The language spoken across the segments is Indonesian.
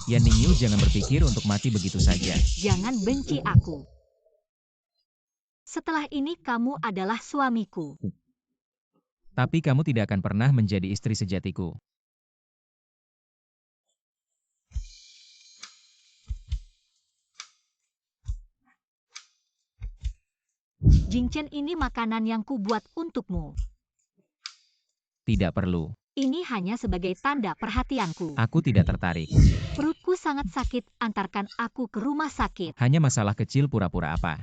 Yan Ningyu, jangan berpikir untuk mati begitu saja. Jangan benci aku. Setelah ini kamu adalah suamiku. Tapi kamu tidak akan pernah menjadi istri sejatiku. Jingchen, ini makanan yang kubuat untukmu. Tidak perlu. Ini hanya sebagai tanda perhatianku. Aku tidak tertarik. Perutku sangat sakit, antarkan aku ke rumah sakit. Hanya masalah kecil, pura-pura apa?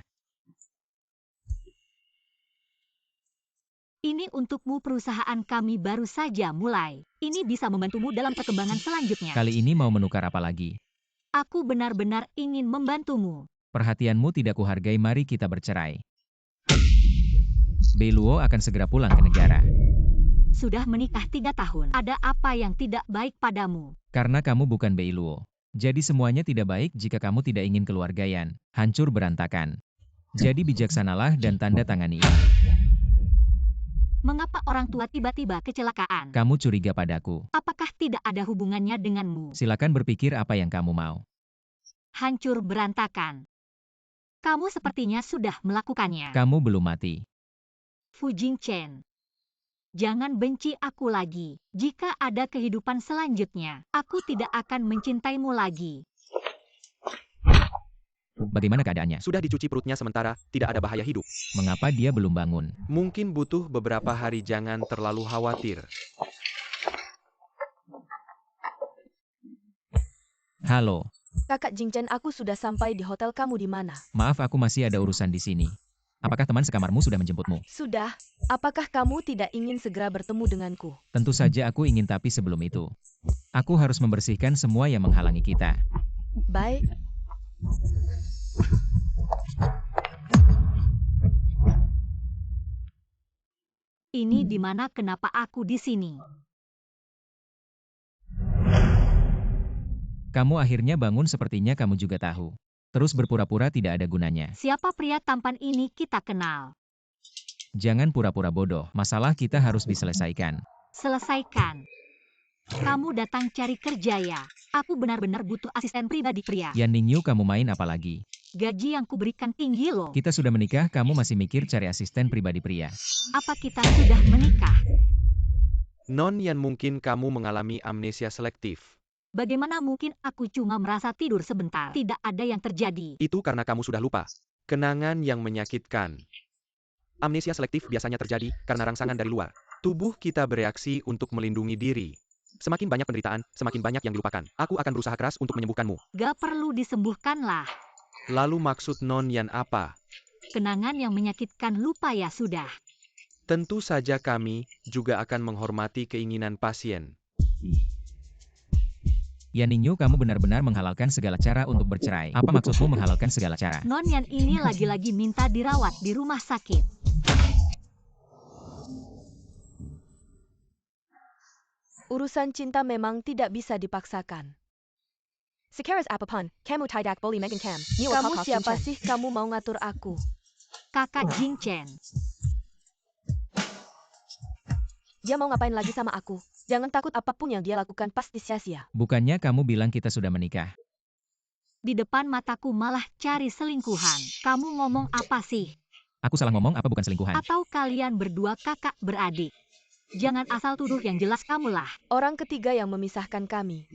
Ini untukmu, perusahaan kami baru saja mulai. Ini bisa membantumu dalam perkembangan selanjutnya. Kali ini mau menukar apa lagi? Aku benar-benar ingin membantumu. Perhatianmu tidak kuhargai, mari kita bercerai. Bei Luo akan segera pulang ke negara. Sudah menikah 3 tahun. Ada apa yang tidak baik padamu? Karena kamu bukan Bei Luo. Jadi semuanya tidak baik jika kamu tidak ingin keluargayan. Hancur berantakan. Jadi bijaksanalah dan tanda tangani ini. Mengapa orang tua tiba-tiba kecelakaan? Kamu curiga padaku. Apakah tidak ada hubungannya denganmu? Silakan berpikir apa yang kamu mau. Hancur berantakan. Kamu sepertinya sudah melakukannya. Kamu belum mati. Fu Jingchen. Jangan benci aku lagi. Jika ada kehidupan selanjutnya, aku tidak akan mencintaimu lagi. Bagaimana keadaannya? Sudah dicuci perutnya sementara, tidak ada bahaya hidup. Mengapa dia belum bangun? Mungkin butuh beberapa hari, jangan terlalu khawatir. Halo. Kakak Jingchen, aku sudah sampai di hotel kamu di mana? Maaf, aku masih ada urusan di sini. Apakah teman sekamarmu sudah menjemputmu? Sudah. Apakah kamu tidak ingin segera bertemu denganku? Tentu saja aku ingin, tapi sebelum itu, aku harus membersihkan semua yang menghalangi kita. Baik. Ini di mana, kenapa aku di sini? Kamu akhirnya bangun, sepertinya kamu juga tahu. Terus berpura-pura tidak ada gunanya. Siapa pria tampan ini? Kita kenal. Jangan pura-pura bodoh, masalah kita harus diselesaikan. Selesaikan. Kamu datang cari kerja ya? Aku benar-benar butuh asisten pribadi pria. Yan Ningyu, kamu main apa lagi? Gaji yang kuberikan tinggi loh. Kita sudah menikah, kamu masih mikir cari asisten pribadi pria. Apa kita sudah menikah? Non Yan, mungkin kamu mengalami amnesia selektif. Bagaimana mungkin, aku cuma merasa tidur sebentar. Tidak ada yang terjadi. Itu karena kamu sudah lupa. Kenangan yang menyakitkan. Amnesia selektif biasanya terjadi karena rangsangan dari luar. Tubuh kita bereaksi untuk melindungi diri. Semakin banyak penderitaan, semakin banyak yang dilupakan. Aku akan berusaha keras untuk menyembuhkanmu. Gak perlu disembuhkan lah. Lalu maksud Non Yan apa? Kenangan yang menyakitkan, lupa ya sudah. Tentu saja kami juga akan menghormati keinginan pasien. Yan Ningyu, kamu benar-benar menghalalkan segala cara untuk bercerai. Apa maksudmu menghalalkan segala cara? Non Yan ini lagi-lagi minta dirawat di rumah sakit. Urusan cinta memang tidak bisa dipaksakan. Kamu siapa sih? Kamu mau ngatur aku? Kakak Jingchen. Dia mau ngapain lagi sama aku? Jangan takut, apapun yang dia lakukan pasti sia-sia. Bukannya kamu bilang kita sudah menikah? Di depan mataku malah cari selingkuhan. Kamu ngomong apa sih? Aku salah ngomong apa, bukan selingkuhan? Atau kalian berdua kakak beradik? Jangan asal tuduh, yang jelas kamulah. Orang ketiga yang memisahkan kami.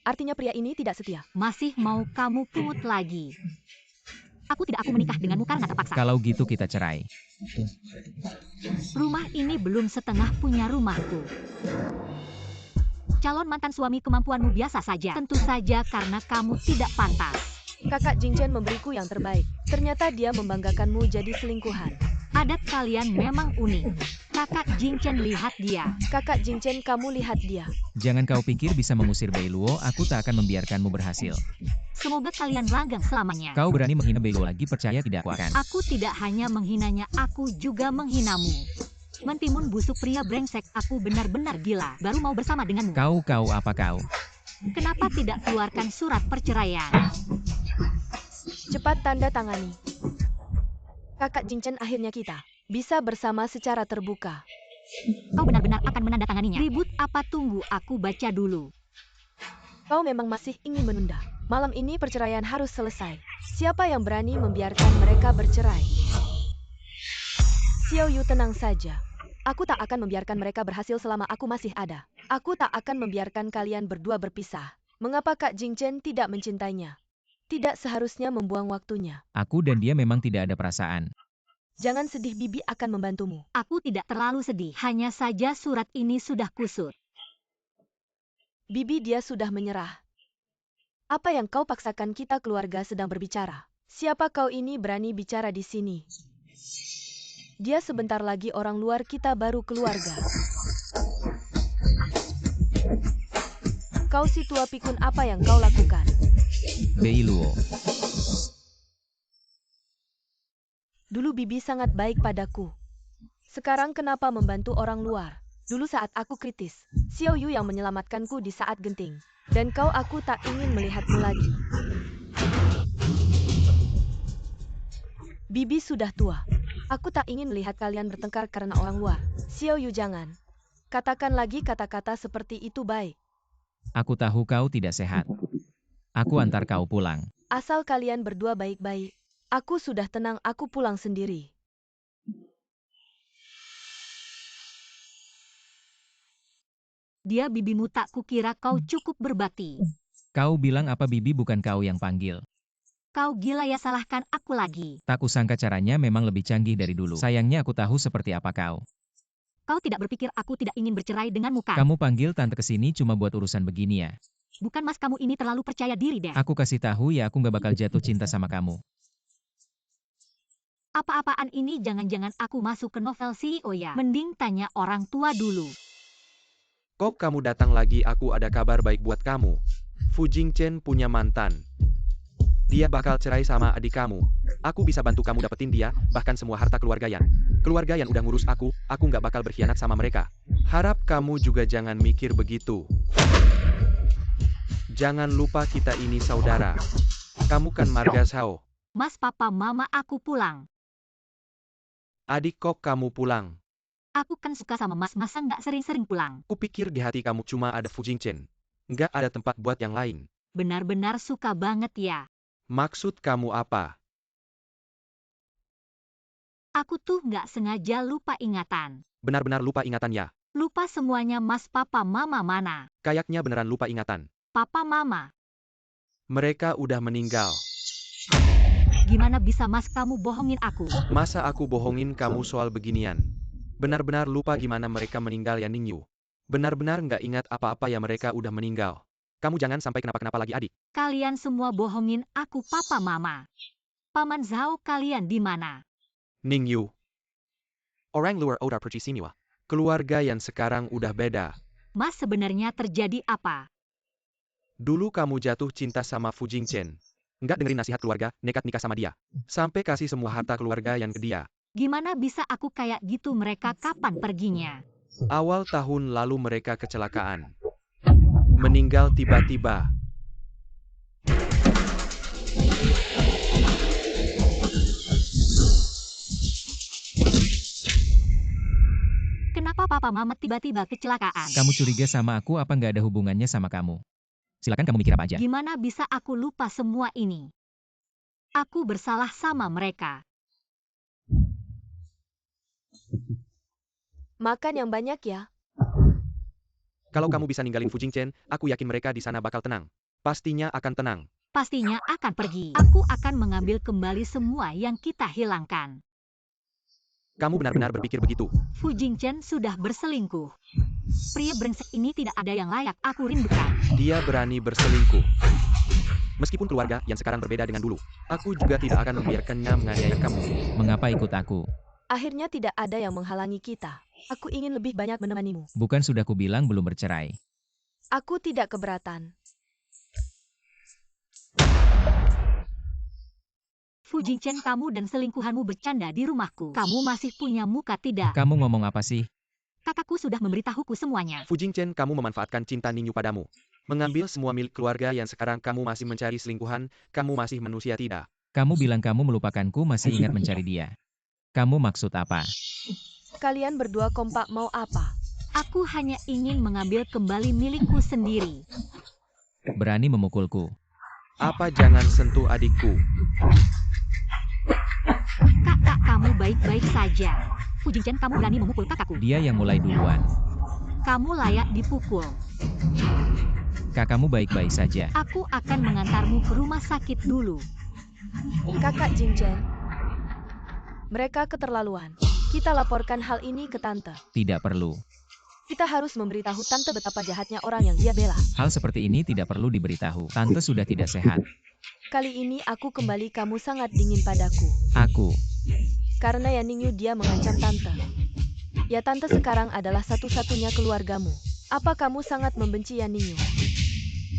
Artinya pria ini tidak setia. Masih mau kamu pungut lagi? Aku menikah denganmu karena terpaksa. Kalau gitu kita cerai. Rumah ini belum setengah punya rumahku. Calon mantan suami, kemampuanmu biasa saja. Tentu saja karena kamu tidak pantas. Kakak Jingchen memberiku yang terbaik. Ternyata dia membanggakanmu jadi selingkuhan. Adat kalian memang unik. Kakak Jingchen, lihat dia. Kakak Jingchen, kamu lihat dia. Jangan kau pikir bisa mengusir Bei Luo, aku tak akan membiarkanmu berhasil. Semoga kalian langgeng selamanya. Kau berani menghina Bei Luo lagi, percaya tidak aku akan. Aku tidak hanya menghinanya, aku juga menghinamu. Mentimun busuk pria brengsek, aku benar-benar gila. Baru mau bersama denganmu. Kau apa kau? Kenapa tidak keluarkan surat perceraian? Cepat tanda tangani. Kakak Jingchen, akhirnya kita bisa bersama secara terbuka. Kau benar-benar akan menandatanganinya. Ribut apa? Tunggu, aku baca dulu. Kau memang masih ingin menunda. Malam ini perceraian harus selesai. Siapa yang berani membiarkan mereka bercerai? Xiao Yu, tenang saja. Aku tak akan membiarkan mereka berhasil selama aku masih ada. Aku tak akan membiarkan kalian berdua berpisah. Mengapa Kak Jingchen tidak mencintainya? Tidak seharusnya membuang waktunya. Aku dan dia memang tidak ada perasaan. Jangan sedih, Bibi akan membantumu. Aku tidak terlalu sedih, hanya saja surat ini sudah kusut. Bibi, dia sudah menyerah. Apa yang kau paksakan? Kita keluarga sedang berbicara. Siapa kau ini berani bicara di sini? Dia sebentar lagi orang luar, kita baru keluarga. Kau si tua pikun, apa yang kau lakukan? Beiluo. Dulu Bibi sangat baik padaku. Sekarang kenapa membantu orang luar? Dulu saat aku kritis, Xiao Yu yang menyelamatkanku di saat genting. Dan kau, aku tak ingin melihatmu lagi. Bibi sudah tua. Aku tak ingin melihat kalian bertengkar karena orang luar. Xiao Yu, jangan. Katakan lagi kata-kata seperti itu, baik. Aku tahu kau tidak sehat. Aku antar kau pulang. Asal kalian berdua baik-baik. Aku sudah tenang, aku pulang sendiri. Dia bibimu, tak kukira kau cukup berbakti. Kau bilang apa Bibi bukan kau yang panggil? Kau gila ya, salahkan aku lagi. Tak kusangka caranya memang lebih canggih dari dulu. Sayangnya aku tahu seperti apa kau. Kau tidak berpikir aku tidak ingin bercerai denganmu kan? Kamu panggil tante kesini cuma buat urusan begini ya? Bukan mas, kamu ini terlalu percaya diri deh. Aku kasih tahu ya, aku nggak bakal jatuh cinta sama kamu. Apa-apaan ini, jangan-jangan aku masuk ke novel CEO ya? Mending tanya orang tua dulu. Kok kamu datang lagi? Aku ada kabar baik buat kamu. Fu Jingchen punya mantan. Dia bakal cerai sama adik kamu. Aku bisa bantu kamu dapetin dia, bahkan semua harta keluarga Yan. Keluarga Yan udah ngurus aku nggak bakal berkhianat sama mereka. Harap kamu juga jangan mikir begitu. Jangan lupa kita ini saudara. Kamu kan marga Sao. Mas, papa, mama, aku pulang. Adik, kok kamu pulang? Aku kan suka sama mas, masa nggak sering-sering pulang? Kupikir di hati kamu cuma ada Fu Jingchen. Nggak ada tempat buat yang lain. Benar-benar suka banget ya. Maksud kamu apa? Aku tuh nggak sengaja lupa ingatan. Benar-benar lupa ingatan ya? Lupa semuanya, mas, papa, mama mana? Kayaknya beneran lupa ingatan. Papa, mama. Mereka udah meninggal. Gimana bisa mas, kamu bohongin aku? Masa aku bohongin kamu soal beginian? Benar-benar lupa gimana mereka meninggal ya, Ningyu? Benar-benar nggak ingat apa-apa ya, mereka udah meninggal. Kamu jangan sampai kenapa-kenapa lagi, adik. Kalian semua bohongin aku, papa, mama. Paman Zhao, kalian di mana? Ningyu. Orang luar udah pergi sini wah. Keluarga yang sekarang udah beda. Mas, sebenarnya terjadi apa? Dulu kamu jatuh cinta sama Fu Jingchen. Nggak dengerin nasihat keluarga, nekat nikah sama dia. Sampai kasih semua harta keluarga yang ke dia. Gimana bisa aku kayak gitu? Mereka kapan perginya? Awal tahun lalu mereka kecelakaan. Meninggal tiba-tiba. Kenapa papa mama tiba-tiba kecelakaan? Kamu curiga sama aku apa nggak ada hubungannya sama kamu? Silakan kamu mikir apa aja. Gimana bisa aku lupa semua ini? Aku bersalah sama mereka. Makan yang banyak ya. Kalau kamu bisa ninggalin Fu Jingchen, aku yakin mereka di sana bakal tenang. Pastinya akan tenang. Pastinya akan pergi. Aku akan mengambil kembali semua yang kita hilangkan. Kamu benar-benar berpikir begitu? Fu Jingchen sudah berselingkuh. Pria brengsek ini tidak ada yang layak aku rindukan. Dia berani berselingkuh. Meskipun keluarga yang sekarang berbeda dengan dulu, aku juga tidak akan membiarkannya menganiaya kamu. Mengapa ikut aku? Akhirnya tidak ada yang menghalangi kita. Aku ingin lebih banyak menemanimu. Bukan sudah kubilang belum bercerai. Aku tidak keberatan. Fu Jingchen, kamu dan selingkuhanmu bercanda di rumahku. Kamu masih punya muka tidak? Kamu ngomong apa sih? Kakakku sudah memberitahuku semuanya. Fu Jingchen, kamu memanfaatkan cinta Ningyu padamu. Mengambil semua milik keluarga yang sekarang kamu masih mencari selingkuhan, kamu masih manusia tidak? Kamu bilang kamu melupakanku masih ingat mencari dia. Kamu maksud apa? Kalian berdua kompak mau apa? Aku hanya ingin mengambil kembali milikku sendiri. Berani memukulku. Apa jangan sentuh adikku? Kakak kamu baik-baik saja. Fu Jingchen, kamu berani memukul kakakku. Dia yang mulai duluan. Kamu layak dipukul. Kakakmu baik-baik saja. Aku akan mengantarmu ke rumah sakit dulu. Kakak Jingchen. Mereka keterlaluan. Kita laporkan hal ini ke Tante. Tidak perlu. Kita harus memberitahu Tante betapa jahatnya orang yang dia bela. Hal seperti ini tidak perlu diberitahu. Tante sudah tidak sehat. Kali ini aku kembali, kamu sangat dingin padaku. Aku. Karena ya Ningyu dia mengancam Tante. Ya Tante sekarang adalah satu-satunya keluargamu. Apa kamu sangat membenci ya Ningyu?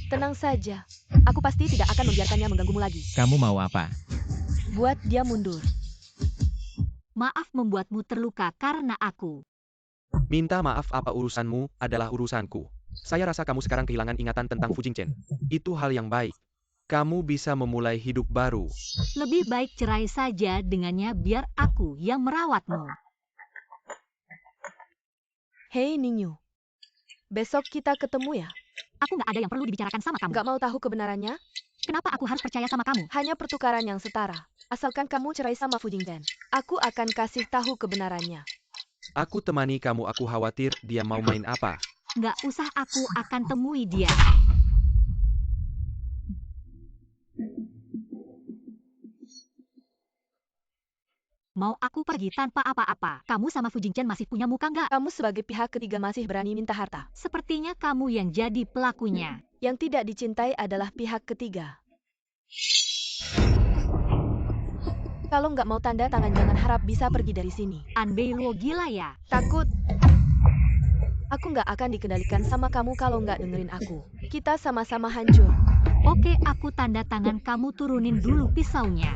Tenang saja. Aku pasti tidak akan membiarkannya mengganggumu lagi. Kamu mau apa? Buat dia mundur. Maaf membuatmu terluka karena aku. Minta maaf apa urusanmu adalah urusanku. Saya rasa kamu sekarang kehilangan ingatan tentang Fu Jingchen. Itu hal yang baik. Kamu bisa memulai hidup baru. Lebih baik cerai saja dengannya biar aku yang merawatmu. Hei Ningyu. Besok kita ketemu ya. Aku nggak ada yang perlu dibicarakan sama kamu. Gak mau tahu kebenarannya? Kenapa aku harus percaya sama kamu? Hanya pertukaran yang setara. Asalkan kamu cerai sama Fu Jingchen, aku akan kasih tahu kebenarannya. Aku temani kamu, aku khawatir dia mau main apa. Nggak usah, aku akan temui dia. Mau aku pergi tanpa apa-apa? Kamu sama Fu Jingchen masih punya muka nggak? Kamu sebagai pihak ketiga masih berani minta harta. Sepertinya kamu yang jadi pelakunya. Yang tidak dicintai adalah pihak ketiga. Kalau nggak mau tanda tangan jangan harap bisa pergi dari sini. Anbei Luo gila ya? Takut? Aku nggak akan dikendalikan sama kamu kalau nggak dengerin aku. Kita sama-sama hancur. Oke, aku tanda tangan, kamu turunin dulu pisaunya.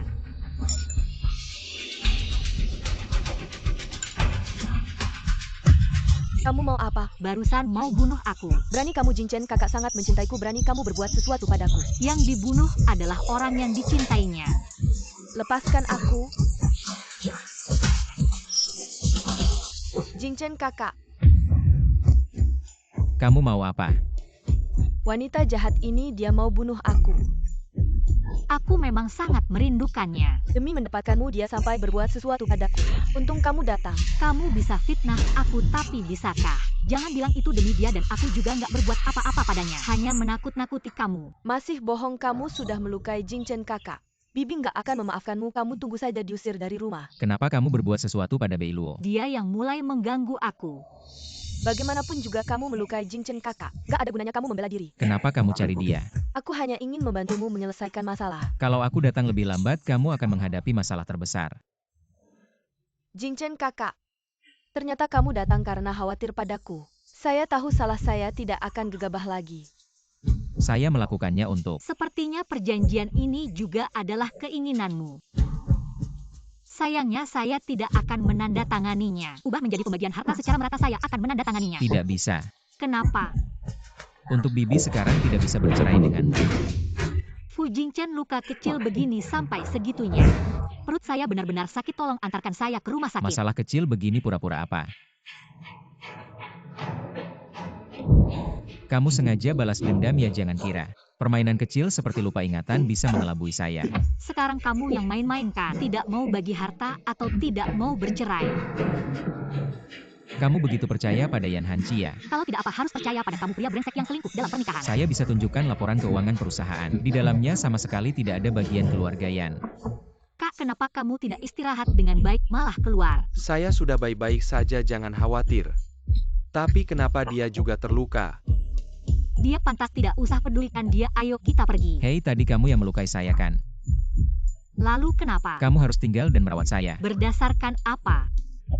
Kamu mau apa? Barusan mau bunuh aku. Berani kamu Jingchen, kakak sangat mencintaiku, berani kamu berbuat sesuatu padaku. Yang dibunuh adalah orang yang dicintainya. Lepaskan aku. Jingchen kakak. Kamu mau apa? Wanita jahat ini dia mau bunuh aku. Aku memang sangat merindukannya. Demi mendapatkanmu dia sampai berbuat sesuatu padaku. Untung kamu datang. Kamu bisa fitnah aku, tapi bisakah? Jangan bilang itu demi dia, dan aku juga nggak berbuat apa-apa padanya. Hanya menakut-nakuti kamu. Masih bohong, kamu sudah melukai Jingchen kakak. Bibi nggak akan memaafkanmu, kamu tunggu saja diusir dari rumah. Kenapa kamu berbuat sesuatu pada Bei Luo? Dia yang mulai mengganggu aku. Bagaimanapun juga kamu melukai Jingchen kakak. Nggak ada gunanya kamu membela diri. Kenapa kamu cari dia? Aku hanya ingin membantumu menyelesaikan masalah. Kalau aku datang lebih lambat, kamu akan menghadapi masalah terbesar. Jingchen kakak. Ternyata kamu datang karena khawatir padaku. Saya tahu salah saya tidak akan gegabah lagi. Saya melakukannya untuk... Sepertinya perjanjian ini juga adalah keinginanmu. Sayangnya saya tidak akan menandatanganinya. Ubah menjadi pembagian harta secara merata, saya akan menandatanganinya. Tidak bisa. Kenapa? Untuk Bibi sekarang tidak bisa bercerai denganmu. Fu Jingchen luka kecil begini sampai segitunya. Perut saya benar-benar sakit, tolong antarkan saya ke rumah sakit. Masalah kecil begini pura-pura apa? Kamu sengaja balas dendam ya, jangan kira. Permainan kecil seperti lupa ingatan bisa mengelabui saya. Sekarang kamu yang main-main kan? Tidak mau bagi harta atau tidak mau bercerai? Kamu begitu percaya pada Yan Hanci ya? Kalau tidak, apa harus percaya pada kamu, pria brengsek yang selingkuh dalam pernikahan? Saya bisa tunjukkan laporan keuangan perusahaan. Di dalamnya sama sekali tidak ada bagian keluarga Yan. Kak, kenapa kamu tidak istirahat dengan baik malah keluar? Saya sudah baik-baik saja, jangan khawatir. Tapi kenapa dia juga terluka? Dia pantas, tidak usah pedulikan dia, ayo kita pergi. Hei, tadi kamu yang melukai saya kan? Lalu kenapa? Kamu harus tinggal dan merawat saya. Berdasarkan apa?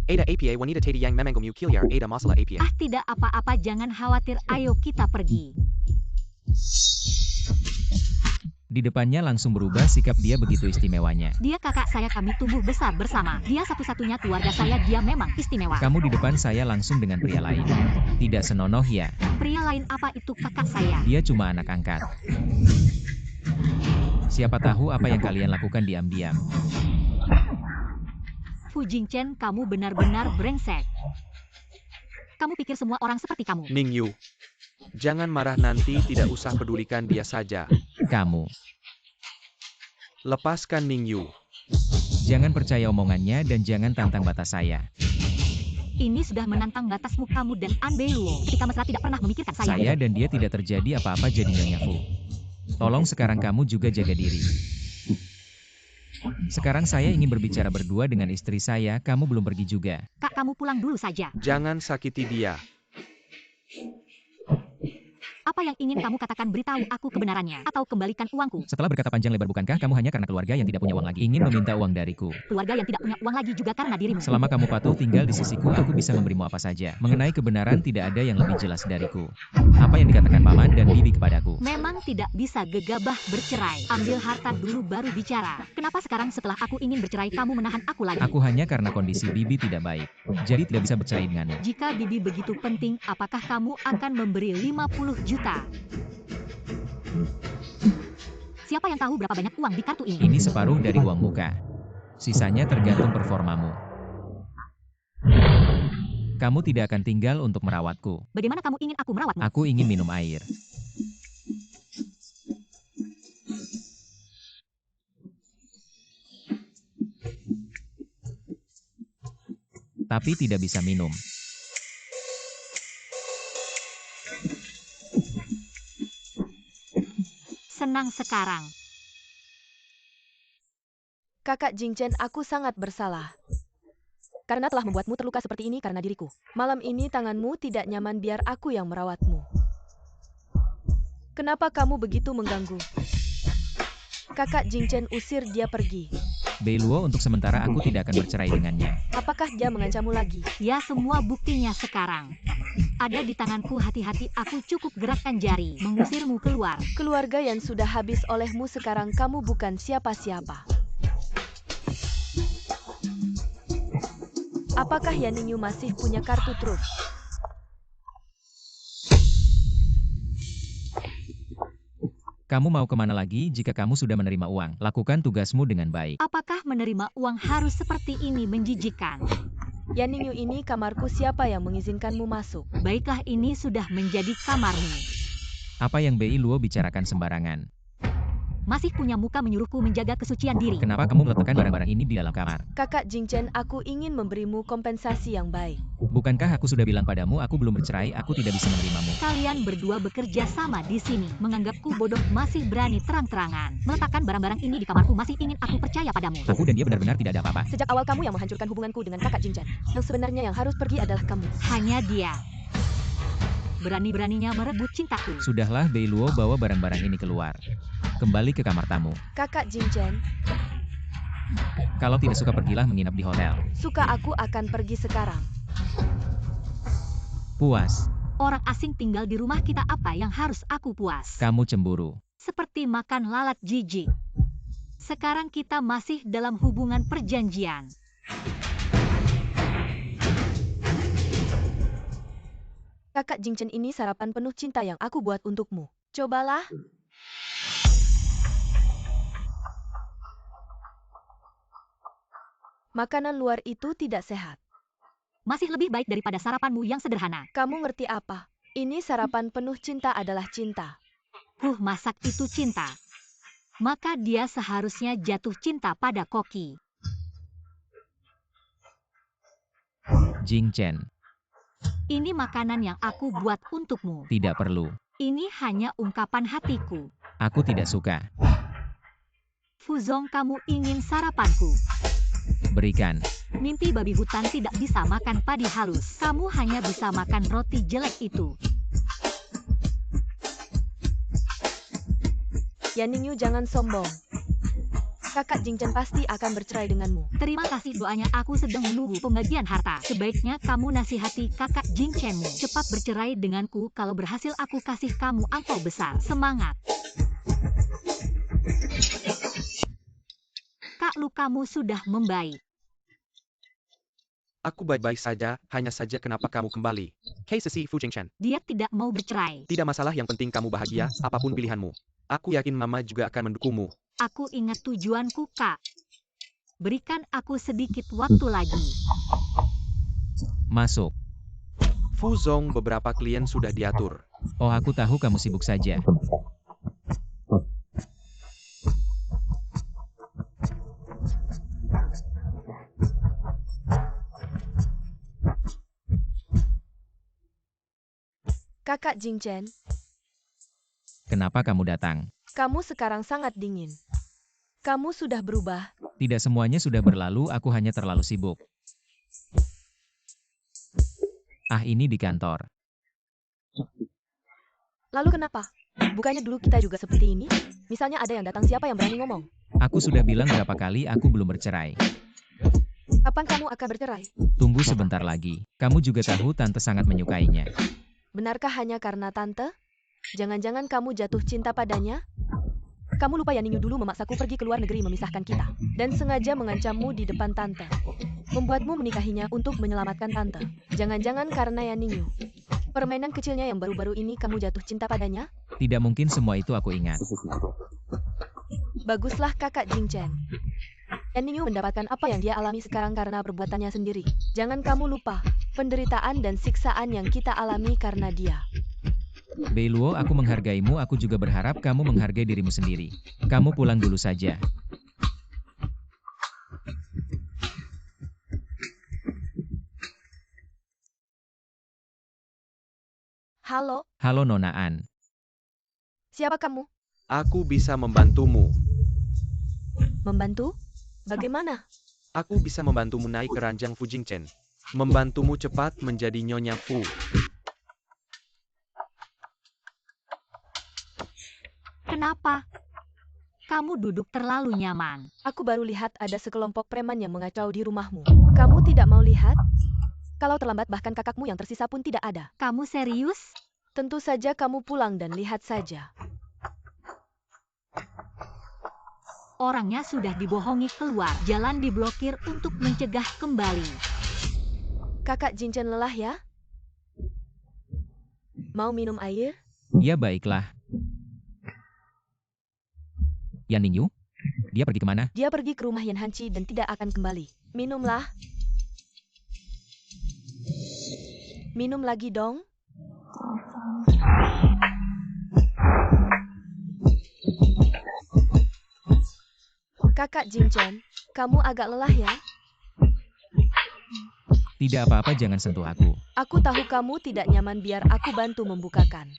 Ada APA wanita tadi yang memang kilyar ada masalah APA. Ah, tidak apa-apa, jangan khawatir, ayo kita pergi. Di depannya langsung berubah sikap dia begitu istimewanya. Dia kakak saya, kami tumbuh besar bersama. Dia satu-satunya keluarga saya, dia memang istimewa. Kamu di depan saya langsung dengan pria lain. Tidak senonoh ya? Pria lain apa itu kakak saya? Dia cuma anak angkat. Siapa tahu apa yang kalian lakukan diam-diam. Fu Jingchen, kamu benar-benar brengsek. Kamu pikir semua orang seperti kamu? Ningyu, Jangan marah nanti, tidak usah pedulikan dia saja. Kamu. Lepaskan Ningyu. Jangan percaya omongannya dan jangan tantang batas saya. Ini sudah menantang batasmu kamu dan An Beiluo. Ketika mesra tidak pernah memikirkan saya. Saya dan dia tidak terjadi apa-apa jadi Nyonya Fu. Tolong sekarang kamu juga jaga diri. Sekarang saya ingin berbicara berdua dengan istri saya, kamu belum pergi juga. Kak, kamu pulang dulu saja. Jangan sakiti dia. Apa yang ingin kamu katakan? Beritahu aku kebenarannya. Atau kembalikan uangku. Setelah berkata panjang lebar, bukankah kamu hanya karena keluarga yang tidak punya uang lagi ingin meminta uang dariku? Keluarga yang tidak punya uang lagi juga karena dirimu. Selama kamu patuh tinggal di sisiku, aku bisa memberimu apa saja. Mengenai kebenaran tidak ada yang lebih jelas dariku. Apa yang dikatakan Paman dan Bibi kepadaku? Memang tidak bisa gegabah bercerai. Ambil harta dulu baru bicara. Kenapa sekarang setelah aku ingin bercerai kamu menahan aku lagi? Aku hanya karena kondisi Bibi tidak baik. Jadi tidak bisa bercerai denganmu. Jika Bibi begitu penting, apakah kamu akan memberi 50 juta? Siapa yang tahu berapa banyak uang di kartu ini? Ini separuh dari uang muka. Sisanya tergantung performamu. Kamu tidak akan tinggal untuk merawatku. Bagaimana kamu ingin aku merawatmu? Aku ingin minum air. Tapi tidak bisa minum. Senang sekarang. Kakak Jingchen, aku sangat bersalah. Karena telah membuatmu terluka seperti ini karena diriku. Malam ini tanganmu tidak nyaman biar aku yang merawatmu. Kenapa kamu begitu mengganggu? Kakak Jingchen, usir dia pergi. Beiluo, untuk sementara aku tidak akan bercerai dengannya. Apakah dia mengancammu lagi? Ya, semua buktinya sekarang ada di tanganku. Hati-hati, aku cukup gerakkan jari mengusirmu keluar. Keluarga yang sudah habis olehmu, sekarang kamu bukan siapa-siapa. Apakah Yan Ningyu masih punya kartu truf? Kamu mau kemana lagi? Jika kamu sudah menerima uang, lakukan tugasmu dengan baik. Apakah menerima uang harus seperti ini menjijikan? Yan Ningyu, ini kamarku, siapa yang mengizinkanmu masuk? Baiklah, ini sudah menjadi kamarmu. Apa yang Beiluo bicarakan sembarangan? Masih punya muka menyuruhku menjaga kesucian diri. Kenapa kamu meletakkan barang-barang ini di dalam kamar? Kakak Jingchen, aku ingin memberimu kompensasi yang baik. Bukankah aku sudah bilang padamu aku belum bercerai, aku tidak bisa menerimamu. Kalian berdua bekerja sama di sini. Menganggapku bodoh, masih berani terang-terangan meletakkan barang-barang ini di kamarku. Masih ingin aku percaya padamu. Aku dan dia benar-benar tidak ada apa-apa. Sejak awal kamu yang menghancurkan hubunganku dengan kakak Jingchen. Yang sebenarnya yang harus pergi adalah kamu. Hanya dia. Berani-beraninya merebut cintaku. Sudahlah Beiluo, bawa barang-barang ini keluar. Kembali ke kamar tamu. Kakak Jingchen, Kalau tidak suka pergilah menginap di hotel. suka, aku akan pergi sekarang. Puas. Orang asing tinggal di rumah kita, apa yang harus aku puas? Kamu cemburu. Seperti makan lalat jijik. Sekarang kita masih dalam hubungan perjanjian. Kakak Jingchen, ini sarapan penuh cinta yang aku buat untukmu. Cobalah. Makanan luar itu tidak sehat. Masih lebih baik daripada sarapanmu yang sederhana. Kamu ngerti apa? Ini sarapan penuh cinta adalah cinta. Masak itu cinta. Maka dia seharusnya jatuh cinta pada Koki. Jingchen. Ini makanan yang aku buat untukmu. Tidak perlu. Ini hanya ungkapan hatiku. Aku tidak suka. Fuzong, kamu ingin sarapanku. Berikan. Mimpi babi hutan tidak bisa makan padi halus. Kamu hanya bisa makan roti jelek itu. Yan Ningyu, jangan sombong. Kakak Jingchen pasti akan bercerai denganmu. Terima kasih doanya, aku sedang menunggu pembagian harta. Sebaiknya kamu nasihati kakak Jingchenmu. Cepat bercerai denganku, kalau berhasil aku kasih kamu angpau besar. Semangat. Kak, lukamu sudah membaik. Aku baik-baik saja, hanya saja kenapa kamu kembali? Hei Sesi Fu Jingchen. Dia tidak mau bercerai. Tidak masalah, yang penting kamu bahagia, apapun pilihanmu. Aku yakin Mama juga akan mendukungmu. Aku ingat tujuanku, Kak. Berikan aku sedikit waktu lagi. Masuk. Fuzong, beberapa klien sudah diatur. Oh, aku tahu kamu sibuk saja. Kakak Jingchen, Kenapa kamu datang? kamu sekarang sangat dingin. Kamu sudah berubah. Tidak semuanya sudah berlalu, aku hanya terlalu sibuk. Ah, ini di kantor. Lalu kenapa? Bukannya dulu kita juga seperti ini? Misalnya ada yang datang, siapa yang berani ngomong? Aku sudah bilang berapa kali aku belum bercerai. Kapan kamu akan bercerai? Tunggu sebentar lagi. Kamu juga tahu tante sangat menyukainya. Benarkah hanya karena tante? Jangan-jangan kamu jatuh cinta padanya? Kamu lupa ya Ningyu dulu memaksaku pergi ke luar negeri memisahkan kita. Dan sengaja mengancammu di depan tante. Membuatmu menikahinya untuk menyelamatkan tante. Jangan-jangan karena ya Ningyu. Permainan kecilnya yang baru-baru ini kamu jatuh cinta padanya? Tidak mungkin semua itu aku ingat. Baguslah kakak Jingchen. Yan Ningyu mendapatkan apa yang dia alami sekarang karena perbuatannya sendiri. Jangan kamu lupa, penderitaan dan siksaan yang kita alami karena dia. Beiluo, aku menghargaimu, aku juga berharap kamu menghargai dirimu sendiri. Kamu pulang dulu saja. Halo, Halo Nona An. siapa kamu? Aku bisa membantumu. Membantu? Bagaimana? Aku bisa membantumu naik ke ranjang Fu Jingchen. Membantumu cepat menjadi Nyonya Fu. Kenapa? Kamu duduk terlalu nyaman. Aku baru lihat ada sekelompok preman yang mengacau di rumahmu. Kamu tidak mau lihat? Kalau terlambat bahkan kakakmu yang tersisa pun tidak ada. Kamu serius? Tentu saja kamu pulang dan lihat saja. Orangnya sudah dibohongi keluar. Jalan diblokir untuk mencegah kembali. Kakak Jingchen lelah ya? Mau minum air? Ya baiklah. Yan Ningyu? Dia pergi kemana? Dia pergi ke rumah Yan Hanci dan tidak akan kembali. Minumlah. Minum lagi dong. Kakak Jingchen, kamu agak lelah ya? Tidak apa-apa, jangan sentuh aku. Aku tahu kamu tidak nyaman, biar aku bantu membukakan.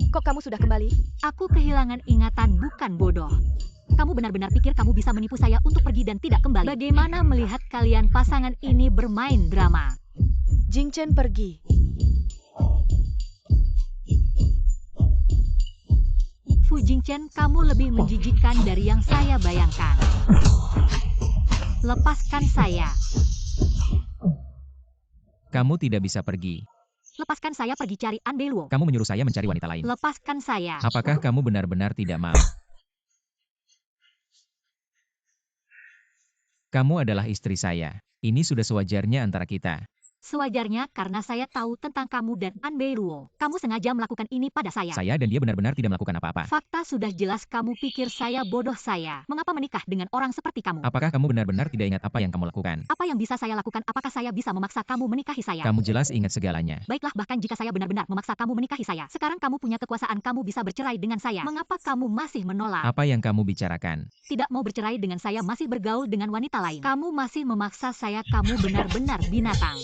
Kok kamu sudah kembali? Aku kehilangan ingatan, bukan bodoh. Kamu benar-benar pikir kamu bisa menipu saya untuk pergi dan tidak kembali? Bagaimana melihat kalian pasangan ini bermain drama? Jingchen pergi. Fu Jingchen, kamu lebih menjijikkan dari yang saya bayangkan. Lepaskan saya. Kamu tidak bisa pergi. Lepaskan saya pergi cari An Beiluo. Kamu menyuruh saya mencari wanita lain. Lepaskan saya. Apakah kamu benar-benar tidak mau? Kamu adalah istri saya. Ini sudah sewajarnya antara kita. Sewajarnya karena saya tahu tentang kamu dan An Beiluo. Kamu sengaja melakukan ini pada saya. Saya dan dia benar-benar tidak melakukan apa-apa. Fakta sudah jelas, kamu pikir saya bodoh saya. Mengapa menikah dengan orang seperti kamu? Apakah kamu benar-benar tidak ingat apa yang kamu lakukan? Apa yang bisa saya lakukan? Apakah saya bisa memaksa kamu menikahi saya? Kamu jelas ingat segalanya. Baiklah, bahkan jika saya benar-benar memaksa kamu menikahi saya. Sekarang kamu punya kekuasaan, kamu bisa bercerai dengan saya. Mengapa kamu masih menolak? Apa yang kamu bicarakan? Tidak mau bercerai dengan saya, masih bergaul dengan wanita lain. Kamu masih memaksa saya, kamu benar-benar binatang.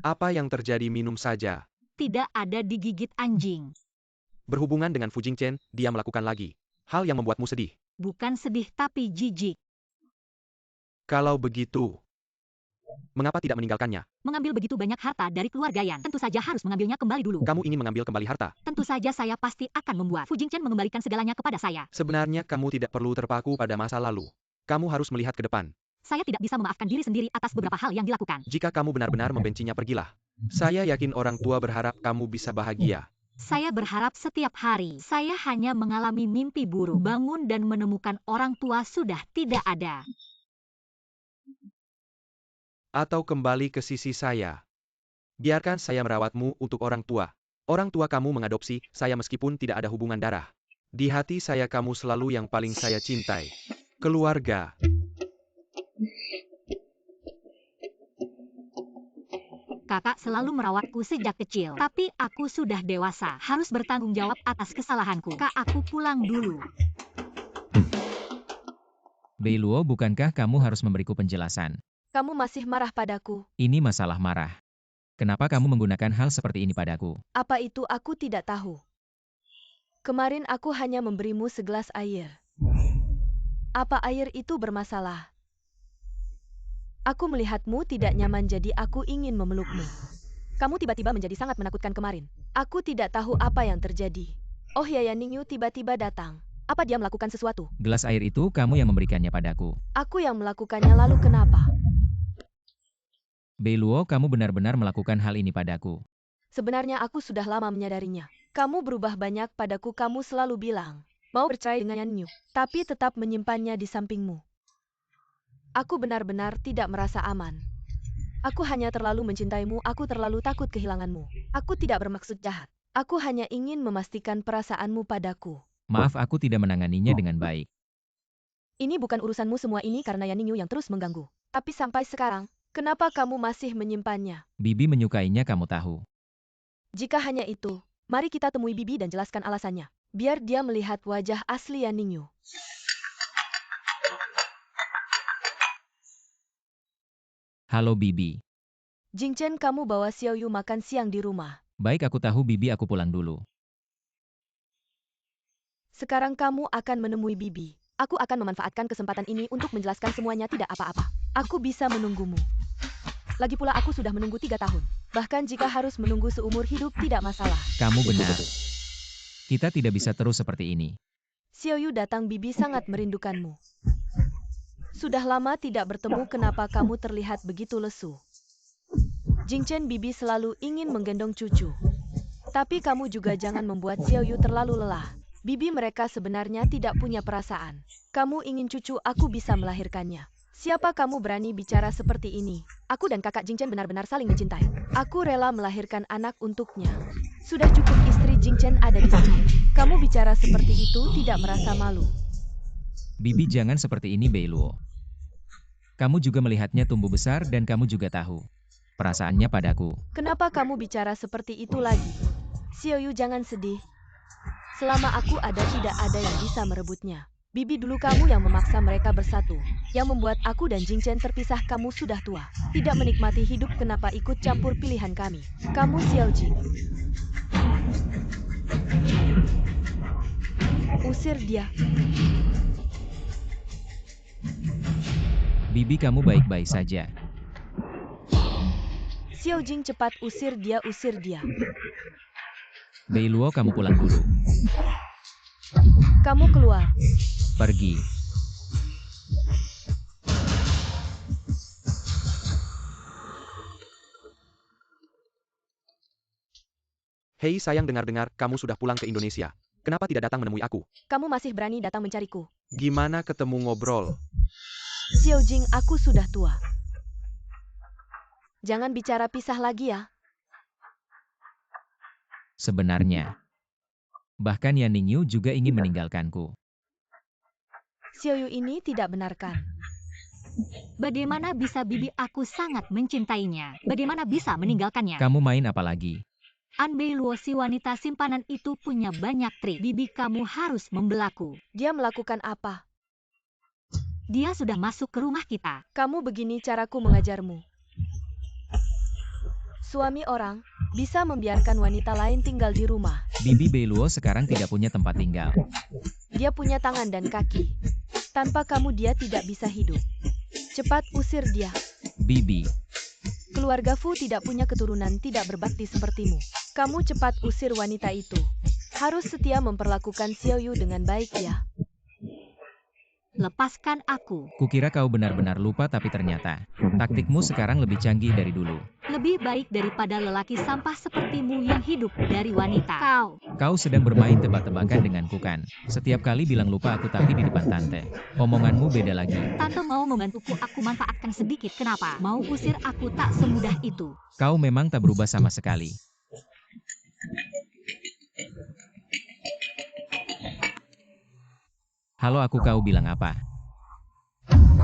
Apa yang terjadi? Minum saja. Tidak ada digigit anjing. Berhubungan dengan Fu Jingchen, dia melakukan lagi hal yang membuatmu sedih. Bukan sedih tapi jijik. Kalau begitu, mengapa tidak meninggalkannya? Mengambil begitu banyak harta dari keluarga Yan, tentu saja harus mengambilnya kembali dulu. Kamu ingin mengambil kembali harta? Tentu saja saya pasti akan membuat Fu Jingchen mengembalikan segalanya kepada saya. Sebenarnya kamu tidak perlu terpaku pada masa lalu. Kamu harus melihat ke depan. Saya tidak bisa memaafkan diri sendiri atas beberapa hal yang dilakukan. Jika kamu benar-benar membencinya, pergilah. Saya yakin orang tua berharap kamu bisa bahagia. Saya berharap setiap hari. Saya hanya mengalami mimpi buruk. Bangun dan menemukan orang tua sudah tidak ada. Atau kembali ke sisi saya. Biarkan saya merawatmu untuk orang tua. Orang tua kamu mengadopsi saya meskipun tidak ada hubungan darah. Di hati saya kamu selalu yang paling saya cintai. Keluarga. Kakak selalu merawatku sejak kecil. Tapi aku sudah dewasa, harus bertanggung jawab atas kesalahanku. Kak, aku pulang dulu. Beiluo, bukankah kamu harus memberiku penjelasan? Kamu masih marah padaku. Ini masalah marah. Kenapa kamu menggunakan hal seperti ini padaku? Apa itu aku tidak tahu. Kemarin aku hanya memberimu segelas air. Apa air itu bermasalah? Aku melihatmu tidak nyaman jadi aku ingin memelukmu. Kamu tiba-tiba menjadi sangat menakutkan kemarin. Aku tidak tahu apa yang terjadi. Oh ya, Ningyu tiba-tiba datang. Apa dia melakukan sesuatu? Gelas air itu kamu yang memberikannya padaku. Aku yang melakukannya, lalu kenapa? Beiluo, kamu benar-benar melakukan hal ini padaku. Sebenarnya aku sudah lama menyadarinya. Kamu berubah banyak padaku, kamu selalu bilang mau percaya dengan Ningyu, tapi tetap menyimpannya di sampingmu. Aku benar-benar tidak merasa aman. Aku hanya terlalu mencintaimu, aku terlalu takut kehilanganmu. Aku tidak bermaksud jahat. Aku hanya ingin memastikan perasaanmu padaku. Maaf, aku tidak menanganinya dengan baik. Ini bukan urusanmu, semua ini karena Ningyu yang terus mengganggu. Tapi sampai sekarang, kenapa kamu masih menyimpannya? Bibi menyukainya, kamu tahu. Jika hanya itu, mari kita temui Bibi dan jelaskan alasannya. Biar dia melihat wajah asli Ningyu. Halo Bibi. Jingchen, kamu bawa Xiaoyu makan siang di rumah. Baik, aku tahu Bibi, aku pulang dulu. Sekarang kamu akan menemui Bibi. Aku akan memanfaatkan kesempatan ini untuk menjelaskan semuanya, tidak apa-apa. Aku bisa menunggumu. Lagi pula aku sudah menunggu 3 tahun. Bahkan jika harus menunggu seumur hidup tidak masalah. Kamu benar. Kita tidak bisa terus seperti ini. Xiaoyu datang, Bibi sangat merindukanmu. Sudah lama tidak bertemu, kenapa kamu terlihat begitu lesu? Jingchen, Bibi selalu ingin menggendong cucu. Tapi kamu juga jangan membuat Xiaoyu terlalu lelah. Bibi, mereka sebenarnya tidak punya perasaan. Kamu ingin cucu, aku bisa melahirkannya. Siapa kamu berani bicara seperti ini? Aku dan kakak Jingchen benar-benar saling mencintai. Aku rela melahirkan anak untuknya. Sudah cukup, istri Jingchen ada di sini. Kamu bicara seperti itu tidak merasa malu? Bibi, jangan seperti ini, Beiluo. Kamu juga melihatnya tumbuh besar dan kamu juga tahu perasaannya padaku. Kenapa kamu bicara seperti itu lagi? Xiaoyu, jangan sedih. Selama aku ada, tidak ada yang bisa merebutnya. Bibi, dulu kamu yang memaksa mereka bersatu. Yang membuat aku dan Jingchen terpisah. Kamu sudah tua. Tidak menikmati hidup, kenapa ikut campur pilihan kami? Kamu Xiaojing. Usir dia. Bibi, kamu baik-baik saja. Xiaojing, cepat usir dia, usir dia. Beiluo, kamu pulang dulu. Kamu keluar. Pergi. Hei sayang, dengar-dengar kamu sudah pulang ke Indonesia. Kenapa tidak datang menemui aku? Kamu masih berani datang mencariku. Gimana ketemu ngobrol? Xiaojing, aku sudah tua. Jangan bicara pisah lagi ya. Sebenarnya. Bahkan Ningyu juga ingin meninggalkanku. Xiaoyu ini tidak benarkan. Bagaimana bisa Bibi, aku sangat mencintainya. Bagaimana bisa meninggalkannya? Kamu main apa lagi? Beiluo, si wanita simpanan itu punya banyak trik. Bibi, kamu harus membelaku. Dia melakukan apa? Dia sudah masuk ke rumah kita. Kamu begini caraku mengajarmu. Suami orang bisa membiarkan wanita lain tinggal di rumah. Bibi, Beiluo sekarang tidak punya tempat tinggal. Dia punya tangan dan kaki. Tanpa kamu dia tidak bisa hidup. Cepat usir dia. Bibi. Keluarga Fu tidak punya keturunan tidak berbakti sepertimu. Kamu cepat usir wanita itu. Harus setia memperlakukan Xiaoyu dengan baik ya. Lepaskan aku. Kukira kau benar-benar lupa, tapi ternyata taktikmu sekarang lebih canggih dari dulu. Lebih baik daripada lelaki sampah sepertimu yang hidup dari wanita. Kau sedang bermain tebak-tebakan denganku kan? Setiap kali bilang lupa aku, tapi di depan tante. Omonganmu beda lagi. Tante mau membantuku, aku manfaatkan sedikit. Kenapa? Mau usir aku tak semudah itu. Kau memang tak berubah sama sekali. Halo, kau bilang apa?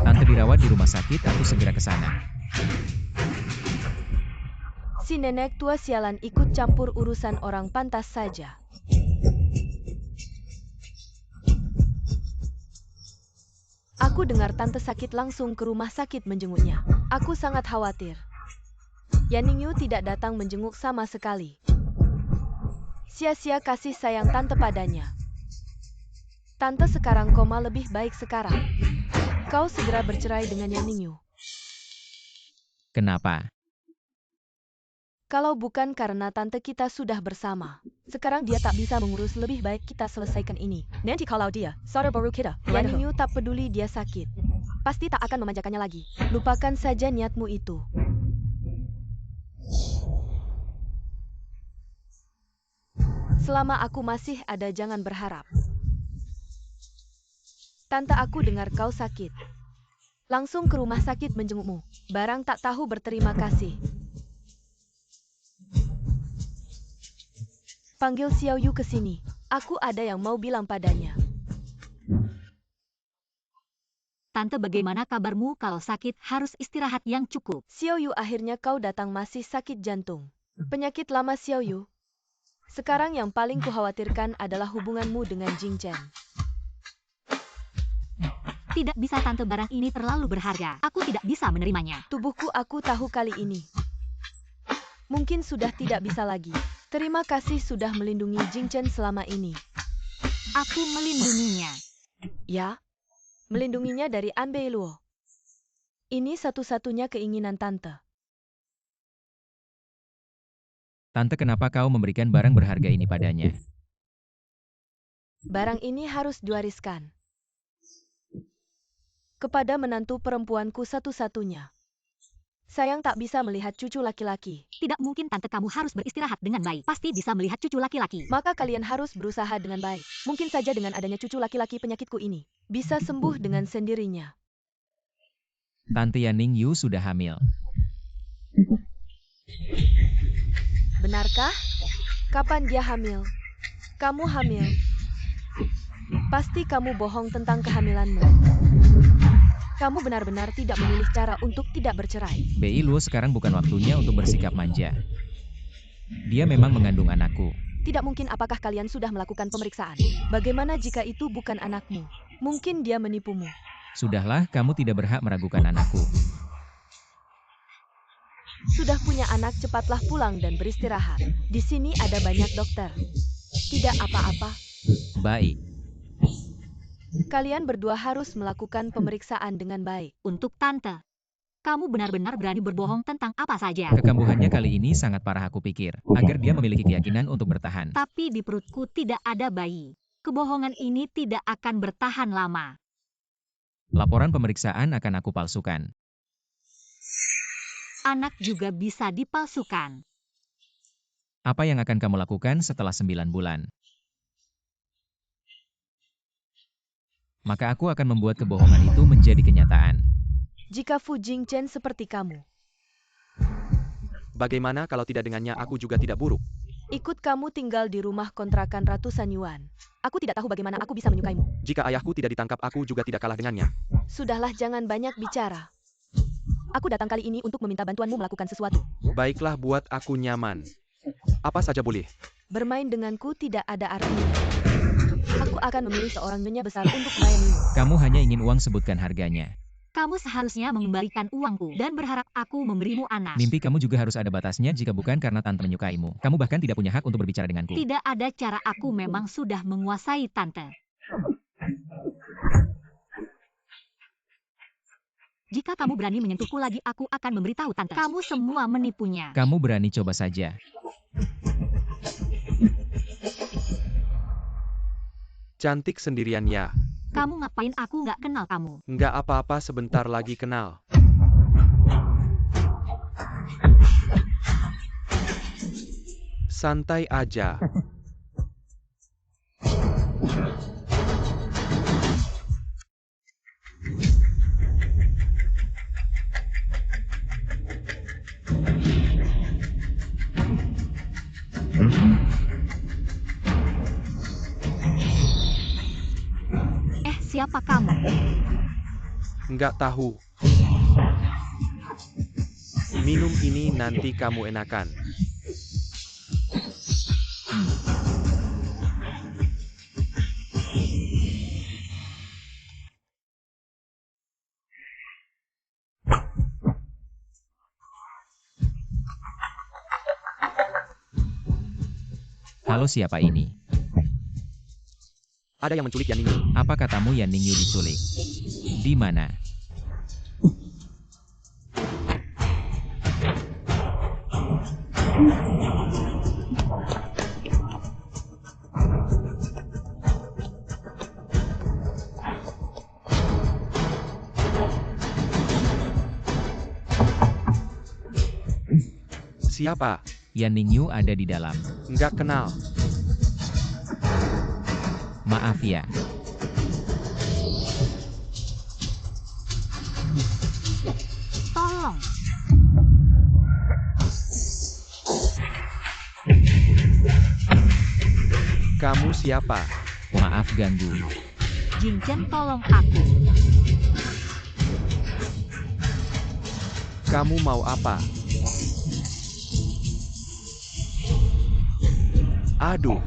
Tante dirawat di rumah sakit, aku segera ke sana. Si nenek tua sialan ikut campur urusan orang pantas saja. Aku dengar tante sakit langsung ke rumah sakit menjenguknya. Aku sangat khawatir. Yan Ningyu tidak datang menjenguk sama sekali. Sia-sia kasih sayang tante padanya. Tante sekarang koma lebih baik sekarang. Kau segera bercerai dengan Yan Ningyu. Kenapa? Kalau bukan karena tante kita sudah bersama. Sekarang dia tak bisa mengurus, lebih baik kita selesaikan ini. Nanti kalau dia, saudara baru kita. Yan Ningyu tak peduli dia sakit. Pasti tak akan memanjakannya lagi. Lupakan saja niatmu itu. Selama aku masih ada, jangan berharap. Tante, aku dengar kau sakit. Langsung ke rumah sakit menjengukmu. Barang tak tahu berterima kasih. Panggil Xiao Yu ke sini. Aku ada yang mau bilang padanya. Tante, bagaimana kabarmu? Kalau sakit harus istirahat yang cukup. Xiao Yu, akhirnya kau datang, masih sakit jantung. Penyakit lama Xiao Yu. Sekarang yang paling kukhawatirkan adalah hubunganmu dengan Jing Chen. Tidak bisa tante, barang ini terlalu berharga. Aku tidak bisa menerimanya. Tubuhku, aku tahu kali ini. Mungkin sudah tidak bisa lagi. Terima kasih sudah melindungi Jing Chen selama ini. Aku melindunginya. Ya, melindunginya dari An Beiluo. Ini satu-satunya keinginan tante. Tante, kenapa kau memberikan barang berharga ini padanya? Barang ini harus diwariskan kepada menantu perempuanku satu-satunya. Sayang tak bisa melihat cucu laki-laki. Tidak mungkin tante, kamu harus beristirahat dengan baik. Pasti bisa melihat cucu laki-laki. Maka kalian harus berusaha dengan baik. Mungkin saja dengan adanya cucu laki-laki penyakitku ini bisa sembuh dengan sendirinya. Tante Yan Ningyu sudah hamil. Benarkah? Kapan dia hamil? Kamu hamil? Pasti kamu bohong tentang kehamilanmu. Kamu benar-benar tidak memilih cara untuk tidak bercerai. Beiluo, sekarang bukan waktunya untuk bersikap manja. Dia memang mengandung anakku. Tidak mungkin. Apakah kalian sudah melakukan pemeriksaan? Bagaimana jika itu bukan anakmu? Mungkin dia menipumu. Sudahlah, kamu tidak berhak meragukan anakku. Sudah punya anak, cepatlah pulang dan beristirahat. Di sini ada banyak dokter. Tidak apa-apa. Baik. Kalian berdua harus melakukan pemeriksaan dengan baik. Untuk tante, kamu benar-benar berani berbohong tentang apa saja. Kekambuhannya kali ini sangat parah, aku pikir, agar dia memiliki keyakinan untuk bertahan. Tapi di perutku tidak ada bayi. Kebohongan ini tidak akan bertahan lama. Laporan pemeriksaan akan aku palsukan. Anak juga bisa dipalsukan. Apa yang akan kamu lakukan setelah 9 bulan? Maka aku akan membuat kebohongan itu menjadi kenyataan. Jika Fu Jingchen seperti kamu, Bagaimana kalau tidak dengannya aku juga tidak buruk? ikut kamu tinggal di rumah kontrakan ratusan yuan. Aku tidak tahu bagaimana aku bisa menyukaimu. Jika ayahku tidak ditangkap, aku juga tidak kalah dengannya. Sudahlah, jangan banyak bicara. Aku datang kali ini untuk meminta bantuanmu melakukan sesuatu. Baiklah, buat aku nyaman. Apa saja boleh. Bermain denganku tidak ada artinya. Aku akan memilih seorang nyonya besar untuk melayanimu. Kamu hanya ingin uang, sebutkan harganya. Kamu seharusnya mengembalikan uangku dan berharap aku memberimu anak. Mimpi kamu juga harus ada batasnya, jika bukan karena tante menyukaimu. Kamu bahkan tidak punya hak untuk berbicara denganku. Tidak ada cara, aku memang sudah menguasai tante. Jika kamu berani menyentuhku lagi, aku akan memberitahu tante. Kamu semua menipunya. Kamu berani, coba saja. Cantik sendirian ya. Kamu ngapain? Aku nggak kenal kamu. Nggak apa-apa, sebentar lagi kenal. Santai aja. Siapa kamu? Nggak tahu. Minum ini nanti kamu enakan. Halo, siapa ini? Ada yang menculik Yan Ningyu. Apa katamu Yan Ningyu diculik? Di mana? Siapa? Yan Ningyu ada di dalam. Nggak kenal. Maaf ya. Tolong. Kamu siapa? Maaf ganggu. Jin Chen, tolong aku. Kamu mau apa? Aduh.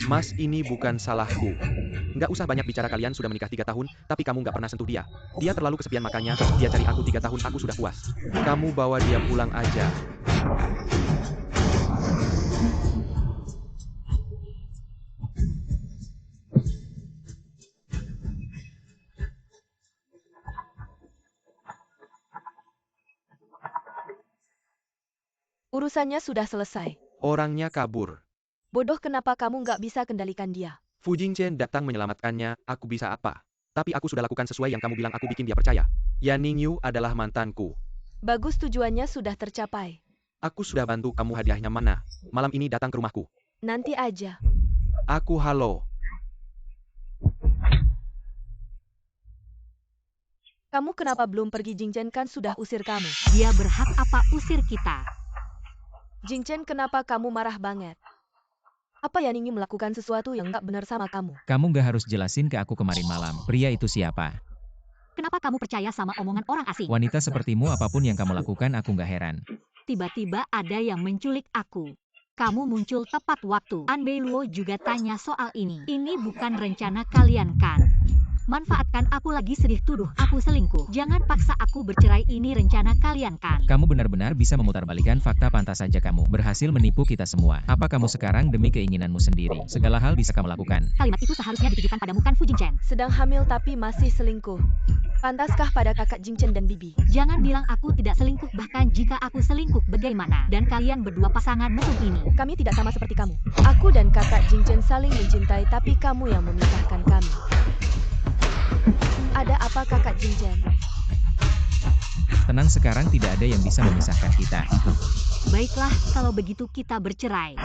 Mas, ini bukan salahku. Nggak usah banyak bicara, kalian sudah menikah 3 tahun, tapi kamu nggak pernah sentuh dia. Dia terlalu kesepian, makanya dia cari aku 3 tahun, aku sudah puas. Kamu bawa dia pulang aja. Urusannya sudah selesai. Orangnya kabur. Bodoh, kenapa kamu nggak bisa kendalikan dia? Fu Jingchen datang menyelamatkannya, aku bisa apa? Tapi aku sudah lakukan sesuai yang kamu bilang, aku bikin dia percaya. Yan Ningyu adalah mantanku. Bagus, tujuannya sudah tercapai. Aku sudah bantu kamu, hadiahnya mana? Malam ini datang ke rumahku. Nanti aja. Aku halo. Kamu kenapa belum pergi? Jin Chen kan sudah usir kamu. Dia berhak apa usir kita? Jin Chen, kenapa kamu marah banget? Apa Yan Ningyu melakukan sesuatu yang nggak benar sama kamu? Kamu gak harus jelasin ke aku kemarin malam. Pria itu siapa? Kenapa kamu percaya sama omongan orang asing? Wanita sepertimu, apapun yang kamu lakukan aku gak heran. Tiba-tiba ada yang menculik aku. Kamu muncul tepat waktu. An Bei Luo juga tanya soal ini. Ini bukan rencana kalian kan? Manfaatkan aku lagi sedih tuduh aku selingkuh. Jangan paksa aku bercerai, ini rencana kalian kan? Kamu benar-benar bisa memutarbalikan fakta, pantas saja kamu berhasil menipu kita semua. Apa kamu sekarang demi keinginanmu sendiri? Segala hal bisa kamu lakukan. Kalimat itu seharusnya ditujukan padamu kan, Fu Jingchen? Sedang hamil tapi masih selingkuh. Pantaskah pada kakak Jin Chen dan Bibi? Jangan bilang aku tidak selingkuh, bahkan jika aku selingkuh bagaimana? Dan kalian berdua pasangan mesum ini. Kami tidak sama seperti kamu. Aku dan kakak Jin Chen saling mencintai, tapi kamu yang memisahkan kami. Ada apa kakak Jin Chen? Tenang, sekarang tidak ada yang bisa memisahkan kita. Baiklah, kalau begitu kita bercerai.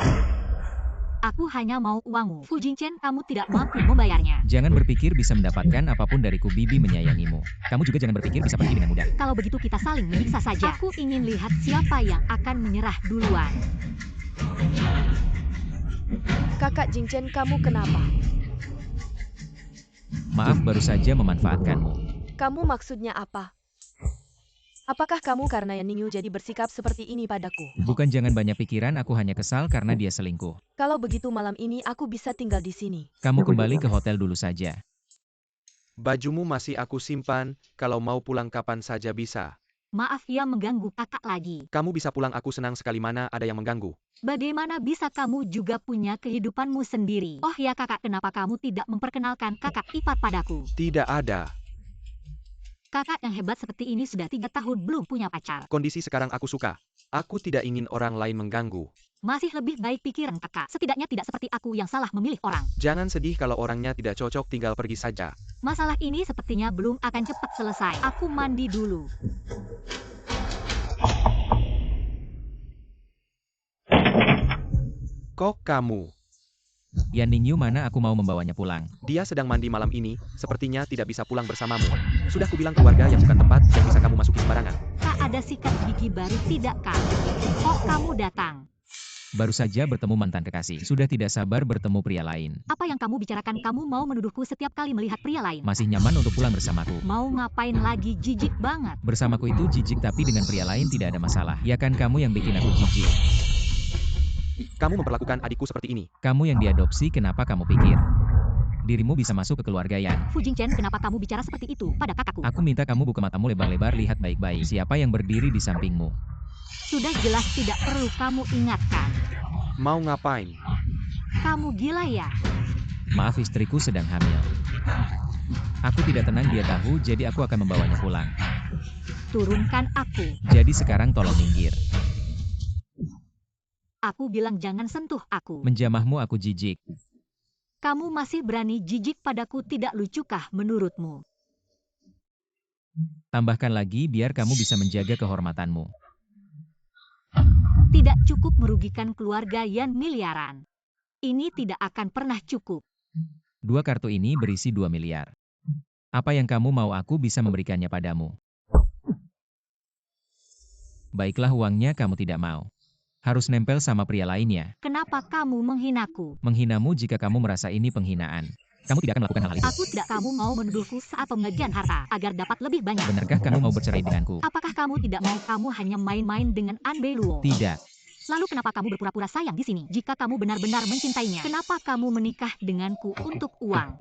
Aku hanya mau uangmu. Fu Jingchen, kamu tidak mampu membayarnya. Jangan berpikir bisa mendapatkan apapun dariku, Bibi menyayangimu. Kamu juga jangan berpikir bisa pergi dengan mudah. Kalau begitu kita saling menyiksa saja. Aku ingin lihat siapa yang akan menyerah duluan. Kakak Jin Chen, kamu kenapa? Maaf, baru saja memanfaatkanmu. Kamu maksudnya apa? Apakah kamu karena Yan Ningyu jadi bersikap seperti ini padaku? Bukan, jangan banyak pikiran, aku hanya kesal karena dia selingkuh. Kalau begitu malam ini aku bisa tinggal di sini. Kamu kembali ke hotel dulu saja. Bajumu masih aku simpan, kalau mau pulang kapan saja bisa. Maaf ya mengganggu kakak lagi. Kamu bisa pulang, aku senang sekali, mana ada yang mengganggu. Bagaimana bisa, kamu juga punya kehidupanmu sendiri. Oh ya kakak, kenapa kamu tidak memperkenalkan kakak ipar padaku? Tidak ada. Kakak yang hebat seperti ini sudah 3 tahun belum punya pacar. Kondisi sekarang aku suka. Aku tidak ingin orang lain mengganggu. Masih lebih baik pikiran kakak. Setidaknya tidak seperti aku yang salah memilih orang. Jangan sedih kalau orangnya tidak cocok, tinggal pergi saja. Masalah ini sepertinya belum akan cepat selesai. Aku mandi dulu. Kok kamu? Yan Ningyu mana, aku mau membawanya pulang. Dia sedang mandi malam ini, sepertinya tidak bisa pulang bersamamu. Sudah kubilang keluarga yang bukan tempat yang bisa kamu masuki sembarangan. Tak ada sikat gigi baru tidak kak? Kok kamu datang? Baru saja bertemu mantan kekasih. Sudah tidak sabar bertemu pria lain. Apa yang kamu bicarakan? Kamu mau menuduhku setiap kali melihat pria lain? Masih nyaman untuk pulang bersamaku. Mau ngapain lagi? Jijik banget. Bersamaku itu jijik, tapi dengan pria lain tidak ada masalah. Ya kan, kamu yang bikin aku jijik. Kamu memperlakukan adikku seperti ini. Kamu yang diadopsi, kenapa kamu pikir dirimu bisa masuk ke keluarga Yan? Fu Jingchen, kenapa kamu bicara seperti itu pada kakakku? Aku minta kamu buka matamu lebar-lebar, lihat baik-baik siapa yang berdiri di sampingmu. Sudah jelas tidak perlu kamu ingatkan. Mau ngapain? Kamu gila ya? Maaf, istriku sedang hamil. Aku tidak tenang dia tahu, jadi aku akan membawanya pulang. Turunkan aku. Jadi sekarang tolong minggir. Aku bilang jangan sentuh aku. Menjamahmu aku jijik. Kamu masih berani jijik padaku, tidak lucukah menurutmu? Tambahkan lagi biar kamu bisa menjaga kehormatanmu. Tidak cukup merugikan keluarga Yan miliaran. Ini tidak akan pernah cukup. 2 kartu ini berisi 2 miliar. Apa yang kamu mau aku bisa memberikannya padamu. Baiklah, uangnya kamu tidak mau. Harus nempel sama pria lainnya. Kenapa kamu menghinaku? Menghinamu jika kamu merasa ini penghinaan. Kamu tidak akan melakukan hal itu. Aku tidak. Kamu mau menuduhku saat pembagian harta agar dapat lebih banyak. Benarkah kamu mau bercerai denganku? Apakah kamu tidak mau? Kamu hanya main-main dengan Anbe Luo. Tidak. Lalu kenapa kamu berpura-pura sayang di sini? Jika kamu benar-benar mencintainya, kenapa kamu menikah denganku untuk uang?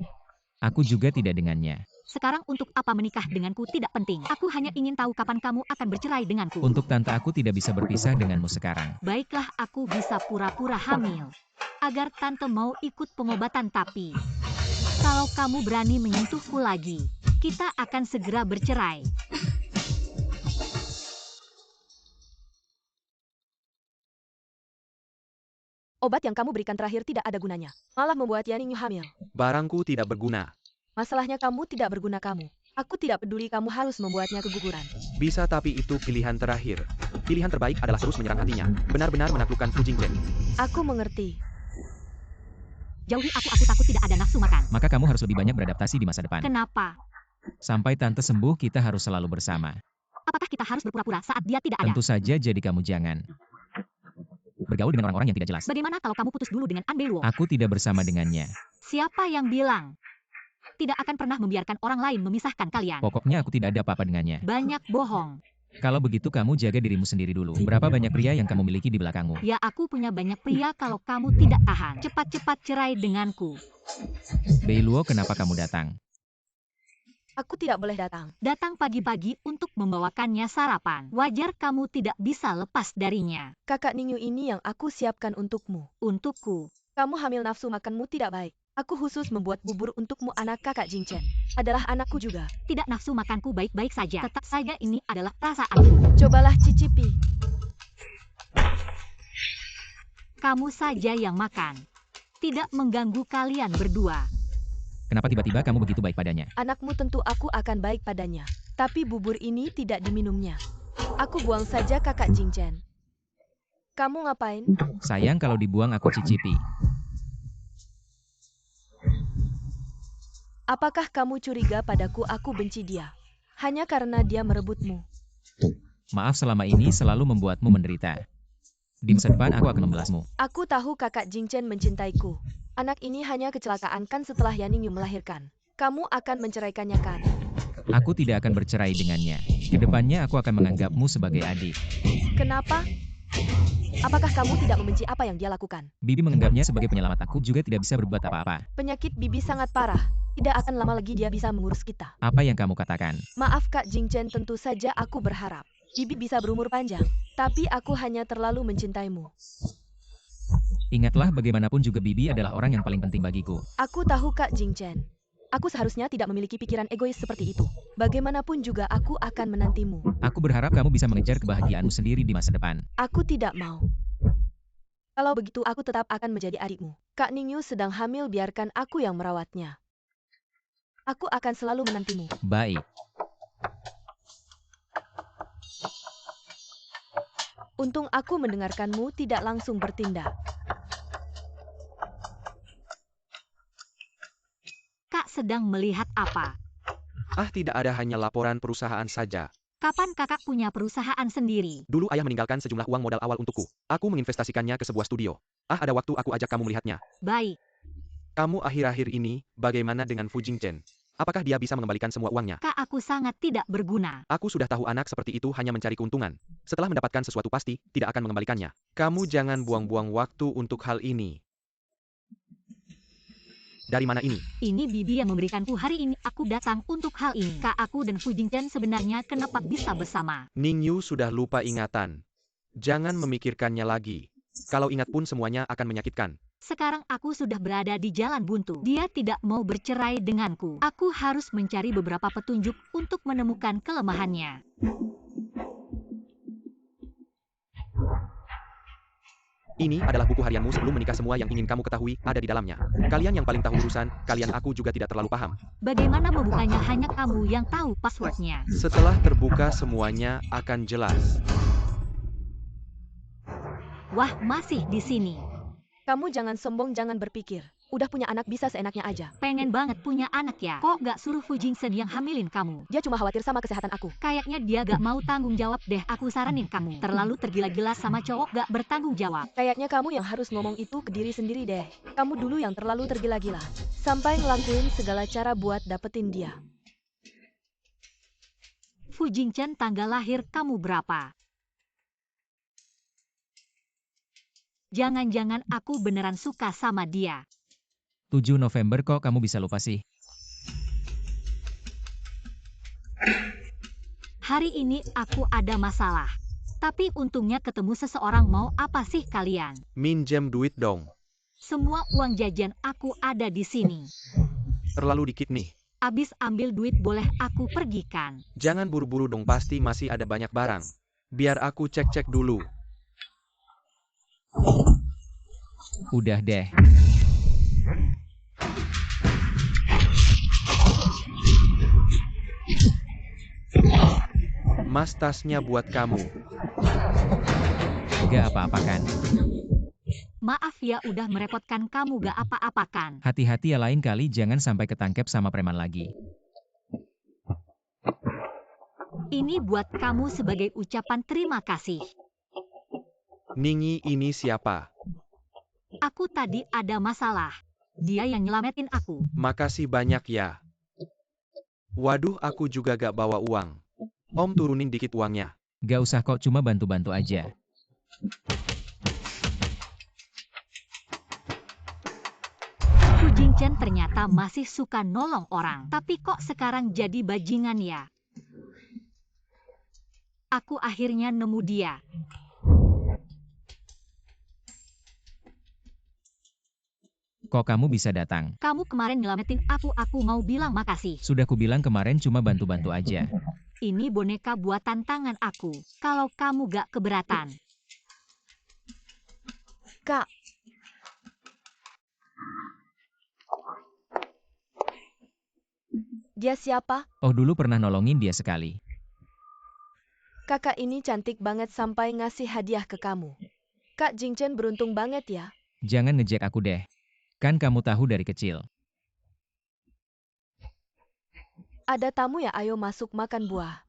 Aku juga tidak dengannya. Sekarang untuk apa menikah denganku tidak penting. Aku hanya ingin tahu kapan kamu akan bercerai denganku. Untuk tante aku tidak bisa berpisah denganmu sekarang. Baiklah, aku bisa pura-pura hamil. Agar tante mau ikut pengobatan, tapi kalau kamu berani menyentuhku lagi, kita akan segera bercerai. Obat yang kamu berikan terakhir tidak ada gunanya. Malah membuat Yaningyu hamil. Barangku tidak berguna. Masalahnya kamu tidak berguna kamu. Aku tidak peduli kamu harus membuatnya keguguran. Bisa, tapi itu pilihan terakhir. Pilihan terbaik adalah terus menyerang hatinya. Benar-benar menaklukkan Fu Jingchen. Aku mengerti. Jauhi aku takut tidak ada nafsu makan. Maka kamu harus lebih banyak beradaptasi di masa depan. Kenapa? Sampai tante sembuh kita harus selalu bersama. Apakah kita harus berpura-pura saat dia tidak ada? Tentu saja, jadi kamu jangan bergaul dengan orang-orang yang tidak jelas. Bagaimana kalau kamu putus dulu dengan Anbe Luo? Aku tidak bersama dengannya. Siapa yang bilang? Tidak akan pernah membiarkan orang lain memisahkan kalian. Pokoknya aku tidak ada apa-apa dengannya. Banyak bohong. Kalau begitu kamu jaga dirimu sendiri dulu. Berapa banyak pria yang kamu miliki di belakangmu? Ya, aku punya banyak pria. Kalau kamu tidak tahan, cepat-cepat cerai denganku. Beiluo, kenapa kamu datang? Aku tidak boleh datang. Datang pagi-pagi untuk membawakannya sarapan. Wajar kamu tidak bisa lepas darinya. Kakak Ningyu ini yang aku siapkan untukmu. Untukku. Kamu hamil, nafsu makanmu tidak baik. Aku khusus membuat bubur untukmu. Anak kakak Jingchen adalah anakku juga. Tidak, nafsu makanku baik-baik saja. Tetap saja ini adalah perasaanku. Cobalah cicipi. Kamu saja yang makan. Tidak mengganggu kalian berdua. Kenapa tiba-tiba kamu begitu baik padanya? Anakmu tentu aku akan baik padanya. Tapi bubur ini tidak diminumnya. Aku buang saja kakak Jingchen. Kamu ngapain? Sayang, kalau dibuang aku cicipi. Apakah kamu curiga padaku? Aku benci dia. Hanya karena dia merebutmu. Maaf, selama ini selalu membuatmu menderita. Di masa depan aku akan membalasmu. Aku tahu kakak Jingchen mencintaiku. Anak ini hanya kecelakaan kan setelah Yaningyu melahirkan. Kamu akan menceraikannya kan? Aku tidak akan bercerai dengannya. Kedepannya aku akan menganggapmu sebagai adik. Kenapa? Apakah kamu tidak membenci apa yang dia lakukan? Bibi menganggapnya sebagai penyelamat. Aku juga tidak bisa berbuat apa-apa. Penyakit Bibi sangat parah. Tidak akan lama lagi dia bisa mengurus kita. Apa yang kamu katakan? Maaf Kak Jingchen, tentu saja aku berharap Bibi bisa berumur panjang. Tapi aku hanya terlalu mencintaimu. Ingatlah, bagaimanapun juga Bibi adalah orang yang paling penting bagiku. Aku tahu Kak Jingchen. Aku seharusnya tidak memiliki pikiran egois seperti itu. Bagaimanapun juga aku akan menantimu. Aku berharap kamu bisa mengejar kebahagiaanmu sendiri di masa depan. Aku tidak mau. Kalau begitu aku tetap akan menjadi adikmu. Kak Ningyu sedang hamil, biarkan aku yang merawatnya. Aku akan selalu menantimu. Baik. Untung aku mendengarkanmu, tidak langsung bertindak. Kak sedang melihat apa? Ah, tidak ada, hanya laporan perusahaan saja. Kapan kakak punya perusahaan sendiri? Dulu ayah meninggalkan sejumlah uang modal awal untukku. Aku menginvestasikannya ke sebuah studio. Ah, ada waktu aku ajak kamu melihatnya. Baik. Kamu akhir-akhir ini, bagaimana dengan Fu Jingchen? Apakah dia bisa mengembalikan semua uangnya? Kak, aku sangat tidak berguna. Aku sudah tahu anak seperti itu hanya mencari keuntungan. Setelah mendapatkan sesuatu pasti, tidak akan mengembalikannya. Kamu jangan buang-buang waktu untuk hal ini. Dari mana ini? Ini Bibi yang memberikanku hari ini. Aku datang untuk hal ini. Kak, aku dan Fu Jingchen sebenarnya kenapa bisa bersama? Ningyu sudah lupa ingatan. Jangan memikirkannya lagi. Kalau ingat pun semuanya akan menyakitkan. Sekarang aku sudah berada di jalan buntu. Dia tidak mau bercerai denganku. Aku harus mencari beberapa petunjuk untuk menemukan kelemahannya. Ini adalah buku harianmu sebelum menikah. Semua yang ingin kamu ketahui ada di dalamnya. Kalian yang paling tahu urusan, kalian aku juga tidak terlalu paham. Bagaimana membukanya? Hanya kamu yang tahu passwordnya. Setelah terbuka semuanya akan jelas. Wah, masih di sini. Kamu jangan sombong, jangan berpikir. Udah punya anak bisa seenaknya aja. Pengen banget punya anak ya. Kok gak suruh Fu Jingsen yang hamilin kamu? Dia cuma khawatir sama kesehatan aku. Kayaknya dia gak mau tanggung jawab deh. Aku saranin kamu. Terlalu tergila-gila sama cowok gak bertanggung jawab. Kayaknya kamu yang harus ngomong itu ke diri sendiri deh. Kamu dulu yang terlalu tergila-gila. Sampai ngelakuin segala cara buat dapetin dia. Fu Jingchen, tanggal lahir kamu berapa? Jangan-jangan aku beneran suka sama dia. 7 November kok kamu bisa lupa sih? Hari ini aku ada masalah. Tapi untungnya ketemu seseorang. Mau apa sih kalian? Minjem duit dong. Semua uang jajan aku ada di sini. Terlalu dikit nih. Abis ambil duit boleh aku pergikan? Jangan buru-buru dong, pasti masih ada banyak barang. Biar aku cek-cek dulu. Udah deh. Mas, tasnya buat kamu. Gak apa-apa kan? Maaf ya udah merepotkan kamu. Gak apa-apa kan? Hati-hati ya, lain kali jangan sampai ketangkep sama preman lagi. Ini buat kamu sebagai ucapan terima kasih. Ningi, ini siapa? Aku tadi ada masalah. Dia yang nyelamatin aku. Makasih banyak ya. Waduh, aku juga gak bawa uang. Om, turunin dikit uangnya. Gak usah kok, cuma bantu-bantu aja. Fu Jingchen ternyata masih suka nolong orang. Tapi kok sekarang jadi bajingan ya? Aku akhirnya nemu dia. Kok kamu bisa datang? Kamu kemarin nyelamatin aku mau bilang makasih. Sudah kubilang kemarin cuma bantu-bantu aja. Ini boneka buatan tangan aku. Kalau kamu gak keberatan. Kak. Dia siapa? Oh, dulu pernah nolongin dia sekali. Kakak ini cantik banget sampai ngasih hadiah ke kamu. Kak Jingchen beruntung banget ya. Jangan ngejek aku deh. Kan kamu tahu dari kecil. Ada tamu ya, ayo masuk makan buah.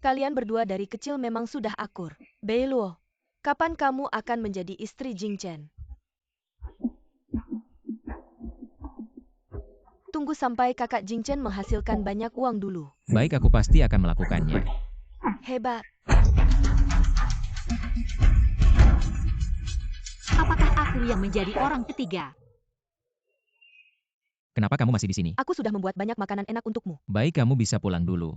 Kalian berdua dari kecil memang sudah akur. Bei Luo, kapan kamu akan menjadi istri Jingchen? Tunggu sampai kakak Jingchen menghasilkan banyak uang dulu. Baik, aku pasti akan melakukannya. Hebat. Apakah aku yang menjadi orang ketiga? Kenapa kamu masih di sini? Aku sudah membuat banyak makanan enak untukmu. Baik, kamu bisa pulang dulu.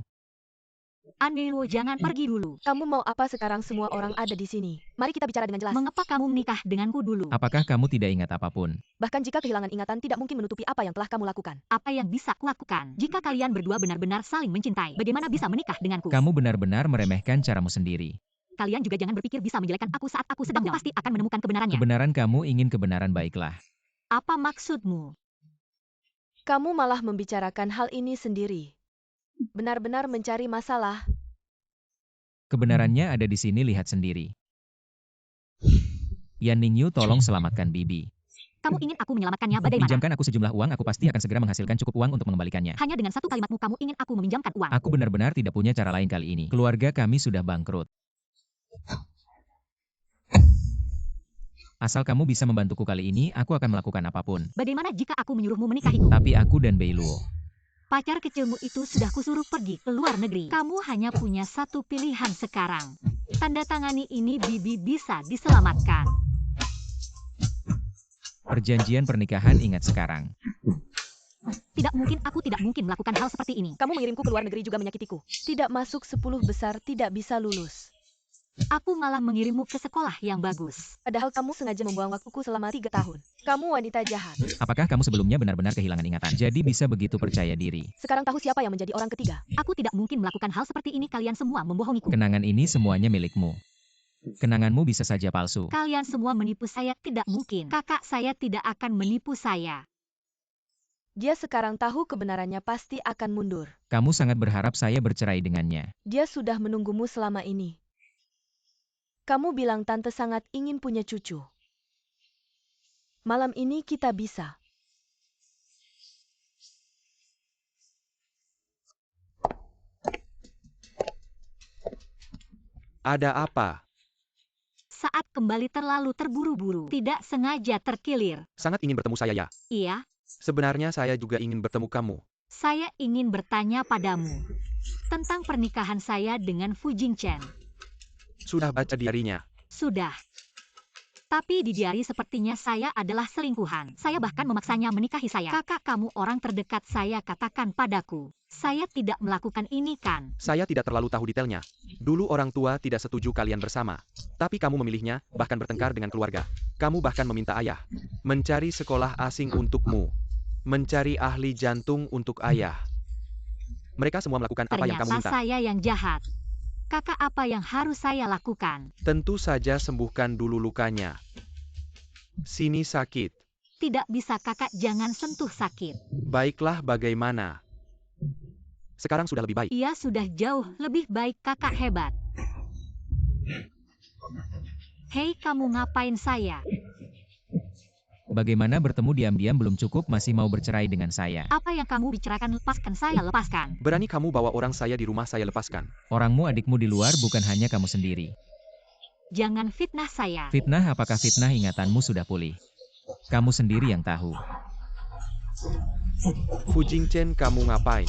An Bei Luo, jangan pergi dulu. Kamu mau apa sekarang? Semua orang ada di sini. Mari kita bicara dengan jelas. Mengapa kamu menikah denganku dulu? Apakah kamu tidak ingat apapun? Bahkan jika kehilangan ingatan tidak mungkin menutupi apa yang telah kamu lakukan. Apa yang bisa kulakukan? Jika kalian berdua benar-benar saling mencintai, bagaimana bisa menikah denganku? Kamu benar-benar meremehkan caramu sendiri. Kalian juga jangan berpikir bisa menjelekkan aku saat aku sedang down. Pasti akan menemukan kebenarannya. Kebenaran kamu ingin kebenaran, baiklah. Apa maksudmu? Kamu malah membicarakan hal ini sendiri. Benar-benar mencari masalah. Kebenarannya ada di sini, lihat sendiri. Yan Ningyu, tolong selamatkan Bibi. Kamu ingin aku menyelamatkannya bagaimana? Pinjamkan aku sejumlah uang, aku pasti akan segera menghasilkan cukup uang untuk mengembalikannya. Hanya dengan satu kalimatmu kamu ingin aku meminjamkan uang. Aku benar-benar tidak punya cara lain kali ini. Keluarga kami sudah bangkrut. Asal kamu bisa membantuku kali ini, aku akan melakukan apapun. Bagaimana jika aku menyuruhmu menikahiku? Tapi aku dan Bei Luo. Pacar kecilmu itu sudah kusuruh pergi ke luar negeri. Kamu hanya punya satu pilihan sekarang. Tanda tangani ini, Bibi bisa diselamatkan. Perjanjian pernikahan, ingat sekarang. Tidak mungkin, aku tidak mungkin melakukan hal seperti ini. Kamu mengirimku ke luar negeri juga menyakitiku. Tidak masuk 10 besar tidak bisa lulus. Aku malah mengirimmu ke sekolah yang bagus. Padahal kamu sengaja membuang waktuku selama 3 tahun. Kamu wanita jahat. Apakah kamu sebelumnya benar-benar kehilangan ingatan? Jadi bisa begitu percaya diri. Sekarang tahu siapa yang menjadi orang ketiga. Aku tidak mungkin melakukan hal seperti ini. Kalian semua membohongiku. Kenangan ini semuanya milikmu. Kenanganmu bisa saja palsu. Kalian semua menipu saya. Tidak mungkin. Kakak saya tidak akan menipu saya. Dia sekarang tahu kebenarannya pasti akan mundur. Kamu sangat berharap saya bercerai dengannya. Dia sudah menunggumu selama ini. Kamu bilang tante sangat ingin punya cucu. Malam ini kita bisa. Ada apa? Saat kembali terlalu terburu-buru. Tidak sengaja terkilir. Sangat ingin bertemu saya ya? Iya, Sebenarnya saya juga ingin bertemu kamu. saya ingin bertanya padamu. Tentang pernikahan saya dengan Fu Jingchen. Sudah baca diarinya. Sudah. Tapi di diari sepertinya saya adalah selingkuhan. Saya bahkan memaksanya menikahi saya. Kakak kamu orang terdekat saya katakan padaku. Saya tidak melakukan ini kan? Saya tidak terlalu tahu detailnya. Dulu orang tua tidak setuju kalian bersama. Tapi kamu memilihnya, bahkan bertengkar dengan keluarga. Kamu bahkan meminta ayah mencari sekolah asing untukmu. Mencari ahli jantung untuk ayah. Mereka semua melakukan apa yang kamu Ternyata minta. saya yang jahat. Kakak, apa yang harus saya lakukan? Tentu saja sembuhkan dulu lukanya. Sini sakit. Tidak bisa kakak, jangan sentuh sakit. Baiklah bagaimana? Sekarang sudah lebih baik. Ia sudah jauh lebih baik, kakak hebat. Hei, kamu ngapain saya? Bagaimana bertemu diam-diam belum cukup masih mau bercerai dengan saya? Apa yang kamu bicarakan? Lepaskan saya, lepaskan. Berani kamu bawa orang saya di rumah saya lepaskan. Orangmu adikmu di luar bukan hanya kamu sendiri. Jangan fitnah saya. Fitnah apakah fitnah ingatanmu sudah pulih? Kamu sendiri yang tahu. Fu Jingchen, kamu ngapain?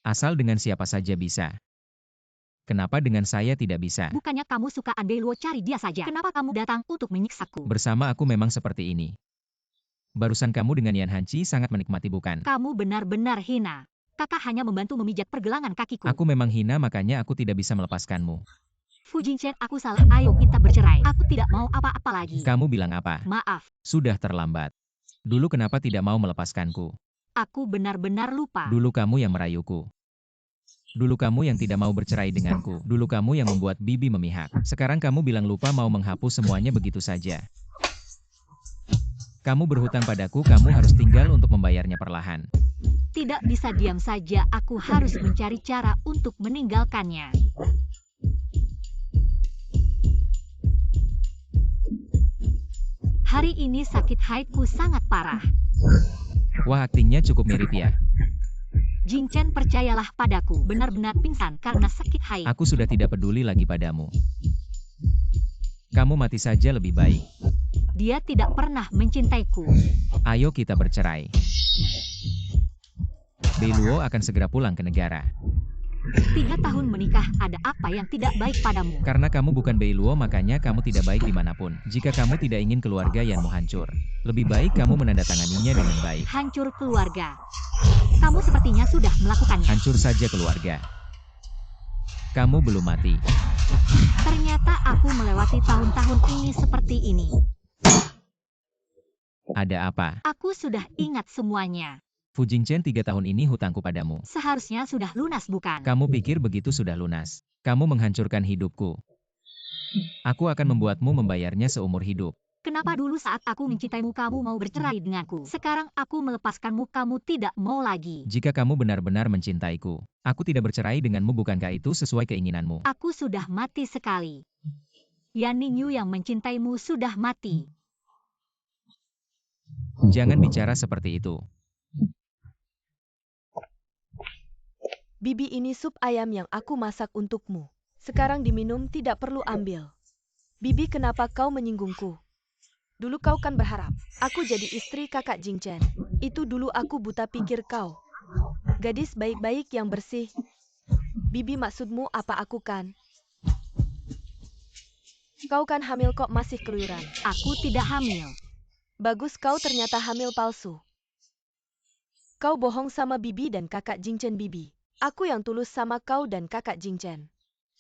Asal dengan siapa saja bisa. Kenapa dengan saya tidak bisa? Bukannya kamu suka Anbei Luo, cari dia saja. Kenapa kamu datang untuk menyiksaku? Bersama aku memang seperti ini. Barusan kamu dengan Yan Hanci sangat menikmati bukan? Kamu benar-benar hina. Kakak hanya membantu memijat pergelangan kakiku. Aku memang hina makanya aku tidak bisa melepaskanmu. Fu Jingchen, aku salah. Ayo kita bercerai. Aku tidak mau apa-apa lagi. Kamu bilang apa? Maaf, Sudah terlambat. Dulu kenapa tidak mau melepaskanku? aku benar-benar lupa. Dulu kamu yang merayuku. Dulu kamu yang tidak mau bercerai denganku. Dulu kamu yang membuat bibi memihak. Sekarang kamu bilang lupa mau menghapus semuanya begitu saja. Kamu berhutang padaku, kamu harus tinggal untuk membayarnya perlahan. Tidak bisa diam saja, aku harus mencari cara untuk meninggalkannya. Hari ini sakit haidku sangat parah. Wah, aktingnya cukup mirip ya. Jingchen, percayalah padaku, benar-benar pingsan karena sakit haid. Aku sudah tidak peduli lagi padamu. Kamu mati saja lebih baik. Dia tidak pernah mencintaiku. Ayo kita bercerai. Bei Luo akan segera pulang ke negara. 3 tahun menikah, ada apa yang tidak baik padamu? Karena kamu bukan Bei Luo, makanya kamu tidak baik dimanapun. Jika kamu tidak ingin keluarga Yanmu hancur, lebih baik kamu menandatanganinya dengan baik. Hancur keluarga. Kamu sepertinya sudah melakukannya. Hancur saja keluarga. Kamu belum mati. Ternyata aku melewati tahun-tahun ini seperti ini. Ada apa? Aku sudah ingat semuanya. Fu Jingchen, 3 tahun ini hutangku padamu. Seharusnya sudah lunas, bukan? Kamu pikir begitu sudah lunas? Kamu menghancurkan hidupku. Aku akan membuatmu membayarnya seumur hidup. Kenapa dulu saat aku mencintaimu kamu mau bercerai denganku? Sekarang aku melepaskanmu, kamu tidak mau lagi. Jika kamu benar-benar mencintaiku, aku tidak bercerai denganmu, bukankah itu sesuai keinginanmu? Aku sudah mati sekali. Yan Ningyu yang mencintaimu sudah mati. Jangan bicara seperti itu. Bibi, ini sup ayam yang aku masak untukmu. Sekarang diminum, tidak perlu ambil. Bibi, kenapa kau menyinggungku? Dulu kau kan berharap aku jadi istri kakak Jingchen. Itu dulu aku buta pikir kau. Gadis baik-baik yang bersih. Bibi, maksudmu apa aku kan? Kau kan hamil kok masih keluyuran. Aku tidak hamil. Bagus, kau ternyata hamil palsu. Kau bohong sama Bibi dan kakak Jingchen Bibi. Aku yang tulus sama kau dan kakak Jingchen.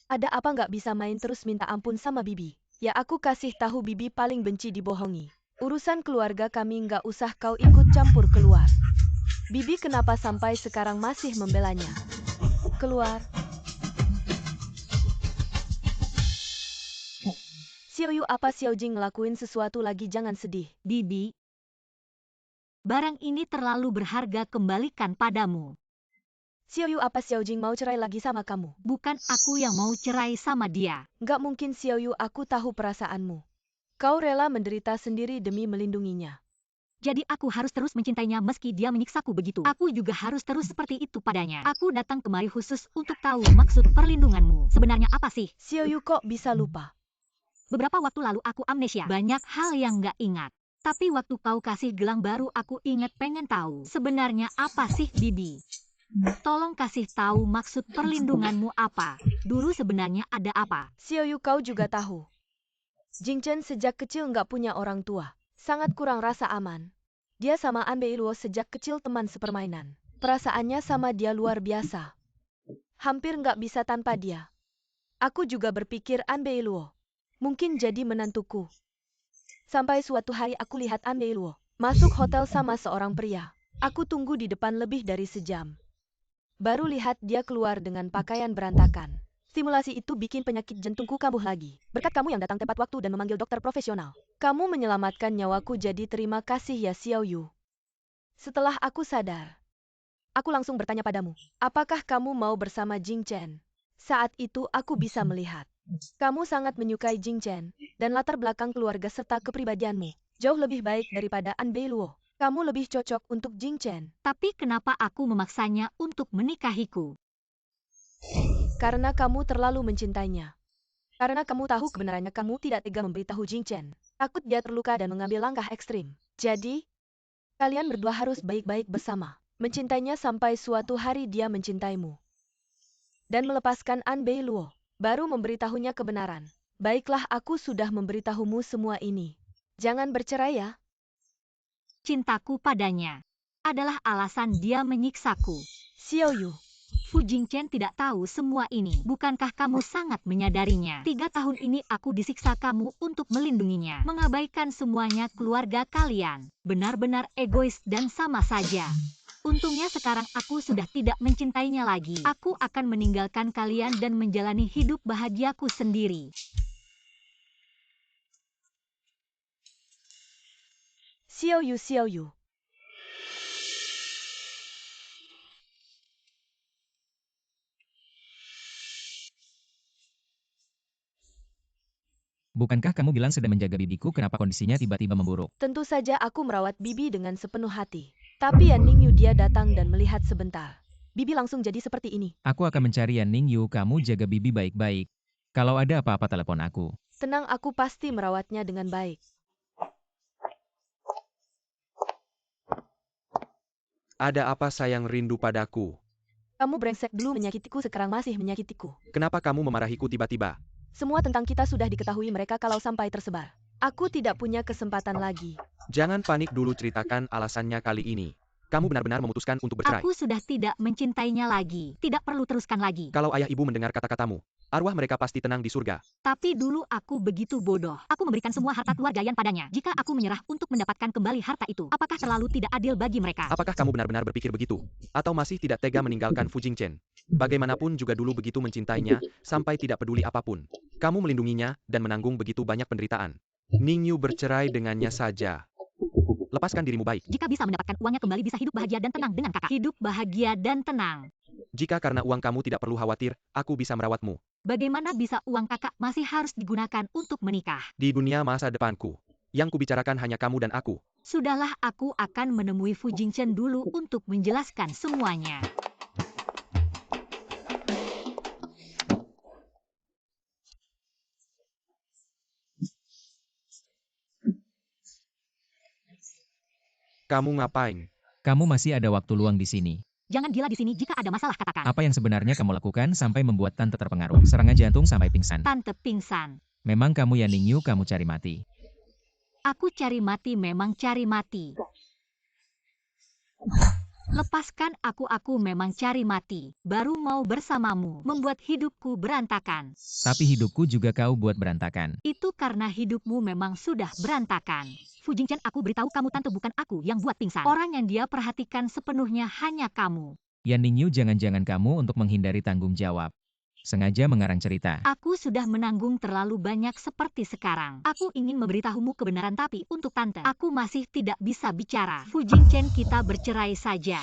Ada apa nggak bisa main terus minta ampun sama Bibi? Ya aku kasih tahu Bibi paling benci dibohongi. Urusan keluarga kami nggak usah kau ikut campur keluar. Bibi kenapa sampai sekarang masih membelanya? Keluar. Xiao Yu apa Xiao Jing ngelakuin sesuatu lagi jangan sedih. Bibi, barang ini terlalu berharga kembalikan padamu. Xiao Yu apa Xiao Jing mau cerai lagi sama kamu? Bukan aku yang mau cerai sama dia. Nggak mungkin Xiao Yu aku tahu perasaanmu. Kau rela menderita sendiri demi melindunginya. Jadi aku harus terus mencintainya meski dia menyiksaku begitu. Aku juga harus terus seperti itu padanya. Aku datang kemari khusus untuk tahu maksud perlindunganmu. Sebenarnya apa sih? Xiao Yu kok bisa lupa? Beberapa waktu lalu aku amnesia. Banyak hal yang nggak ingat. Tapi waktu kau kasih gelang baru aku ingat pengen tahu. Sebenarnya apa sih Bibi? Tolong kasih tahu maksud perlindunganmu apa. Dulu sebenarnya ada apa? Xiao Yu kau juga tahu. Jingchen sejak kecil nggak punya orang tua. Sangat kurang rasa aman. Dia sama An Beiluo sejak kecil teman sepermainan. Perasaannya sama dia luar biasa. Hampir nggak bisa tanpa dia. Aku juga berpikir An Beiluo mungkin jadi menantuku. Sampai suatu hari aku lihat An Beiluo masuk hotel sama seorang pria. Aku tunggu di depan lebih dari sejam. Baru lihat dia keluar dengan pakaian berantakan. Simulasi itu bikin penyakit jantungku kambuh lagi. Berkat kamu yang datang tepat waktu dan memanggil dokter profesional. Kamu menyelamatkan nyawaku jadi terima kasih ya Xiao Yu. Setelah aku sadar, aku langsung bertanya padamu, apakah kamu mau bersama Jingchen? Saat itu aku bisa melihat. Kamu sangat menyukai Jingchen, dan latar belakang keluarga serta kepribadianmu jauh lebih baik daripada An Beiluo. Kamu lebih cocok untuk Jingchen. Tapi kenapa aku memaksanya untuk menikahiku? Karena kamu terlalu mencintainya. Karena kamu tahu kebenarannya kamu tidak tega memberitahu Jingchen. Takut dia terluka dan mengambil langkah ekstrim. Jadi, kalian berdua harus baik-baik bersama. Mencintainya sampai suatu hari dia mencintaimu. Dan melepaskan An Beiluo. Baru memberitahunya kebenaran. Baiklah aku sudah memberitahumu semua ini. Jangan bercerai ya. Cintaku padanya adalah alasan dia menyiksaku. Xiao Yu. Fu Jingchen tidak tahu semua ini. Bukankah kamu sangat menyadarinya? 3 tahun ini aku disiksa kamu untuk melindunginya. Mengabaikan semuanya keluarga kalian. Benar-benar egois dan sama saja. Untungnya sekarang aku sudah tidak mencintainya lagi. Aku akan meninggalkan kalian dan menjalani hidup bahagiaku sendiri. Xiao Yu, Xiao Yu. Bukankah kamu bilang sedang menjaga bibiku, kenapa kondisinya tiba-tiba memburuk? Tentu saja aku merawat Bibi dengan sepenuh hati. Tapi Yan Ningyu dia datang dan melihat sebentar. Bibi langsung jadi seperti ini. Aku akan mencari Yan Ningyu, kamu jaga bibi baik-baik. Kalau ada apa-apa telepon aku. Tenang, aku pasti merawatnya dengan baik. Ada apa sayang rindu padaku? Kamu brengsek dulu menyakitiku sekarang masih menyakitiku. Kenapa kamu memarahiku tiba-tiba? Semua tentang kita sudah diketahui mereka kalau sampai tersebar. Aku tidak punya kesempatan lagi. Jangan panik dulu, ceritakan alasannya kali ini. Kamu benar-benar memutuskan untuk bercerai. Aku sudah tidak mencintainya lagi. Tidak perlu teruskan lagi. Kalau ayah ibu mendengar kata-katamu, arwah mereka pasti tenang di surga. Tapi dulu aku begitu bodoh. Aku memberikan semua harta keluarga Yan padanya. Jika aku menyerah untuk mendapatkan kembali harta itu, apakah terlalu tidak adil bagi mereka? Apakah kamu benar-benar berpikir begitu? Atau masih tidak tega meninggalkan Fu Jingchen? Bagaimanapun juga dulu begitu mencintainya, sampai tidak peduli apapun. Kamu melindunginya, dan menanggung begitu banyak penderitaan. Ningyu bercerai dengannya saja. Lepaskan dirimu baik. Jika bisa mendapatkan uangnya kembali bisa hidup bahagia dan tenang dengan kakak. Hidup bahagia dan tenang. Jika karena uang kamu tidak perlu khawatir, aku bisa merawatmu. Bagaimana bisa uang kakak masih harus digunakan untuk menikah? Di dunia masa depanku, yang kubicarakan hanya kamu dan aku. Sudahlah, aku akan menemui Fu Jingchen dulu untuk menjelaskan semuanya. Kamu ngapain? Kamu masih ada waktu luang di sini. Jangan gila di sini, jika ada masalah katakan. Apa yang sebenarnya kamu lakukan sampai membuat Tante terpengaruh? Serangan jantung sampai pingsan. Tante pingsan. Memang kamu Yan Ningyu, kamu cari mati. Aku cari mati, memang cari mati. Lepaskan aku memang cari mati. Baru mau bersamamu, membuat hidupku berantakan. Tapi hidupku juga kau buat berantakan. Itu karena hidupmu memang sudah berantakan. Fu Jingchen, aku beritahu kamu tante bukan aku yang buat pingsan. Orang yang dia perhatikan sepenuhnya hanya kamu. Yan Ningyu, jangan-jangan kamu untuk menghindari tanggung jawab. Sengaja mengarang cerita. Aku sudah menanggung terlalu banyak seperti sekarang. Aku ingin memberitahumu kebenaran tapi untuk tante, aku masih tidak bisa bicara. Fu Jingchen, kita bercerai saja.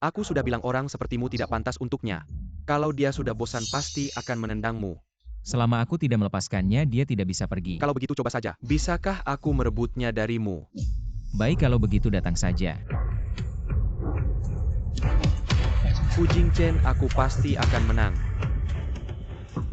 Aku sudah bilang orang sepertimu tidak pantas untuknya. Kalau dia sudah bosan pasti akan menendangmu. Selama aku tidak melepaskannya, dia tidak bisa pergi. Kalau begitu coba saja. Bisakah aku merebutnya darimu? Baik, kalau begitu datang saja. Fu Jingchen, aku pasti akan menang.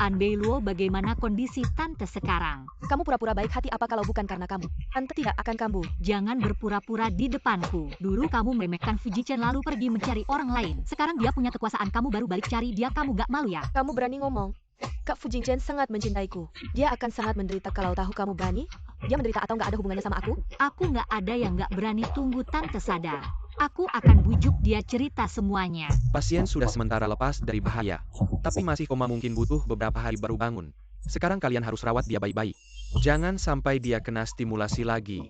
An Beiluo, bagaimana kondisi tante sekarang? Kamu pura-pura baik hati apa kalau bukan karena kamu? Tante tidak akan kambuh. Jangan berpura-pura di depanku. Dulu kamu meremehkan Fu Jingchen lalu pergi mencari orang lain. Sekarang dia punya kekuasaan, kamu baru balik cari dia, kamu gak malu ya? Kamu berani ngomong? Kak Fu Jingchen sangat mencintaiku. Dia akan sangat menderita kalau tahu kamu berani. Dia menderita atau nggak ada hubungannya sama aku? Aku nggak ada yang nggak berani, tunggu tante sadar. Aku akan bujuk dia cerita semuanya. Pasien sudah sementara lepas dari bahaya. Tapi masih koma, mungkin butuh beberapa hari baru bangun. Sekarang kalian harus rawat dia baik-baik. Jangan sampai dia kena stimulasi lagi.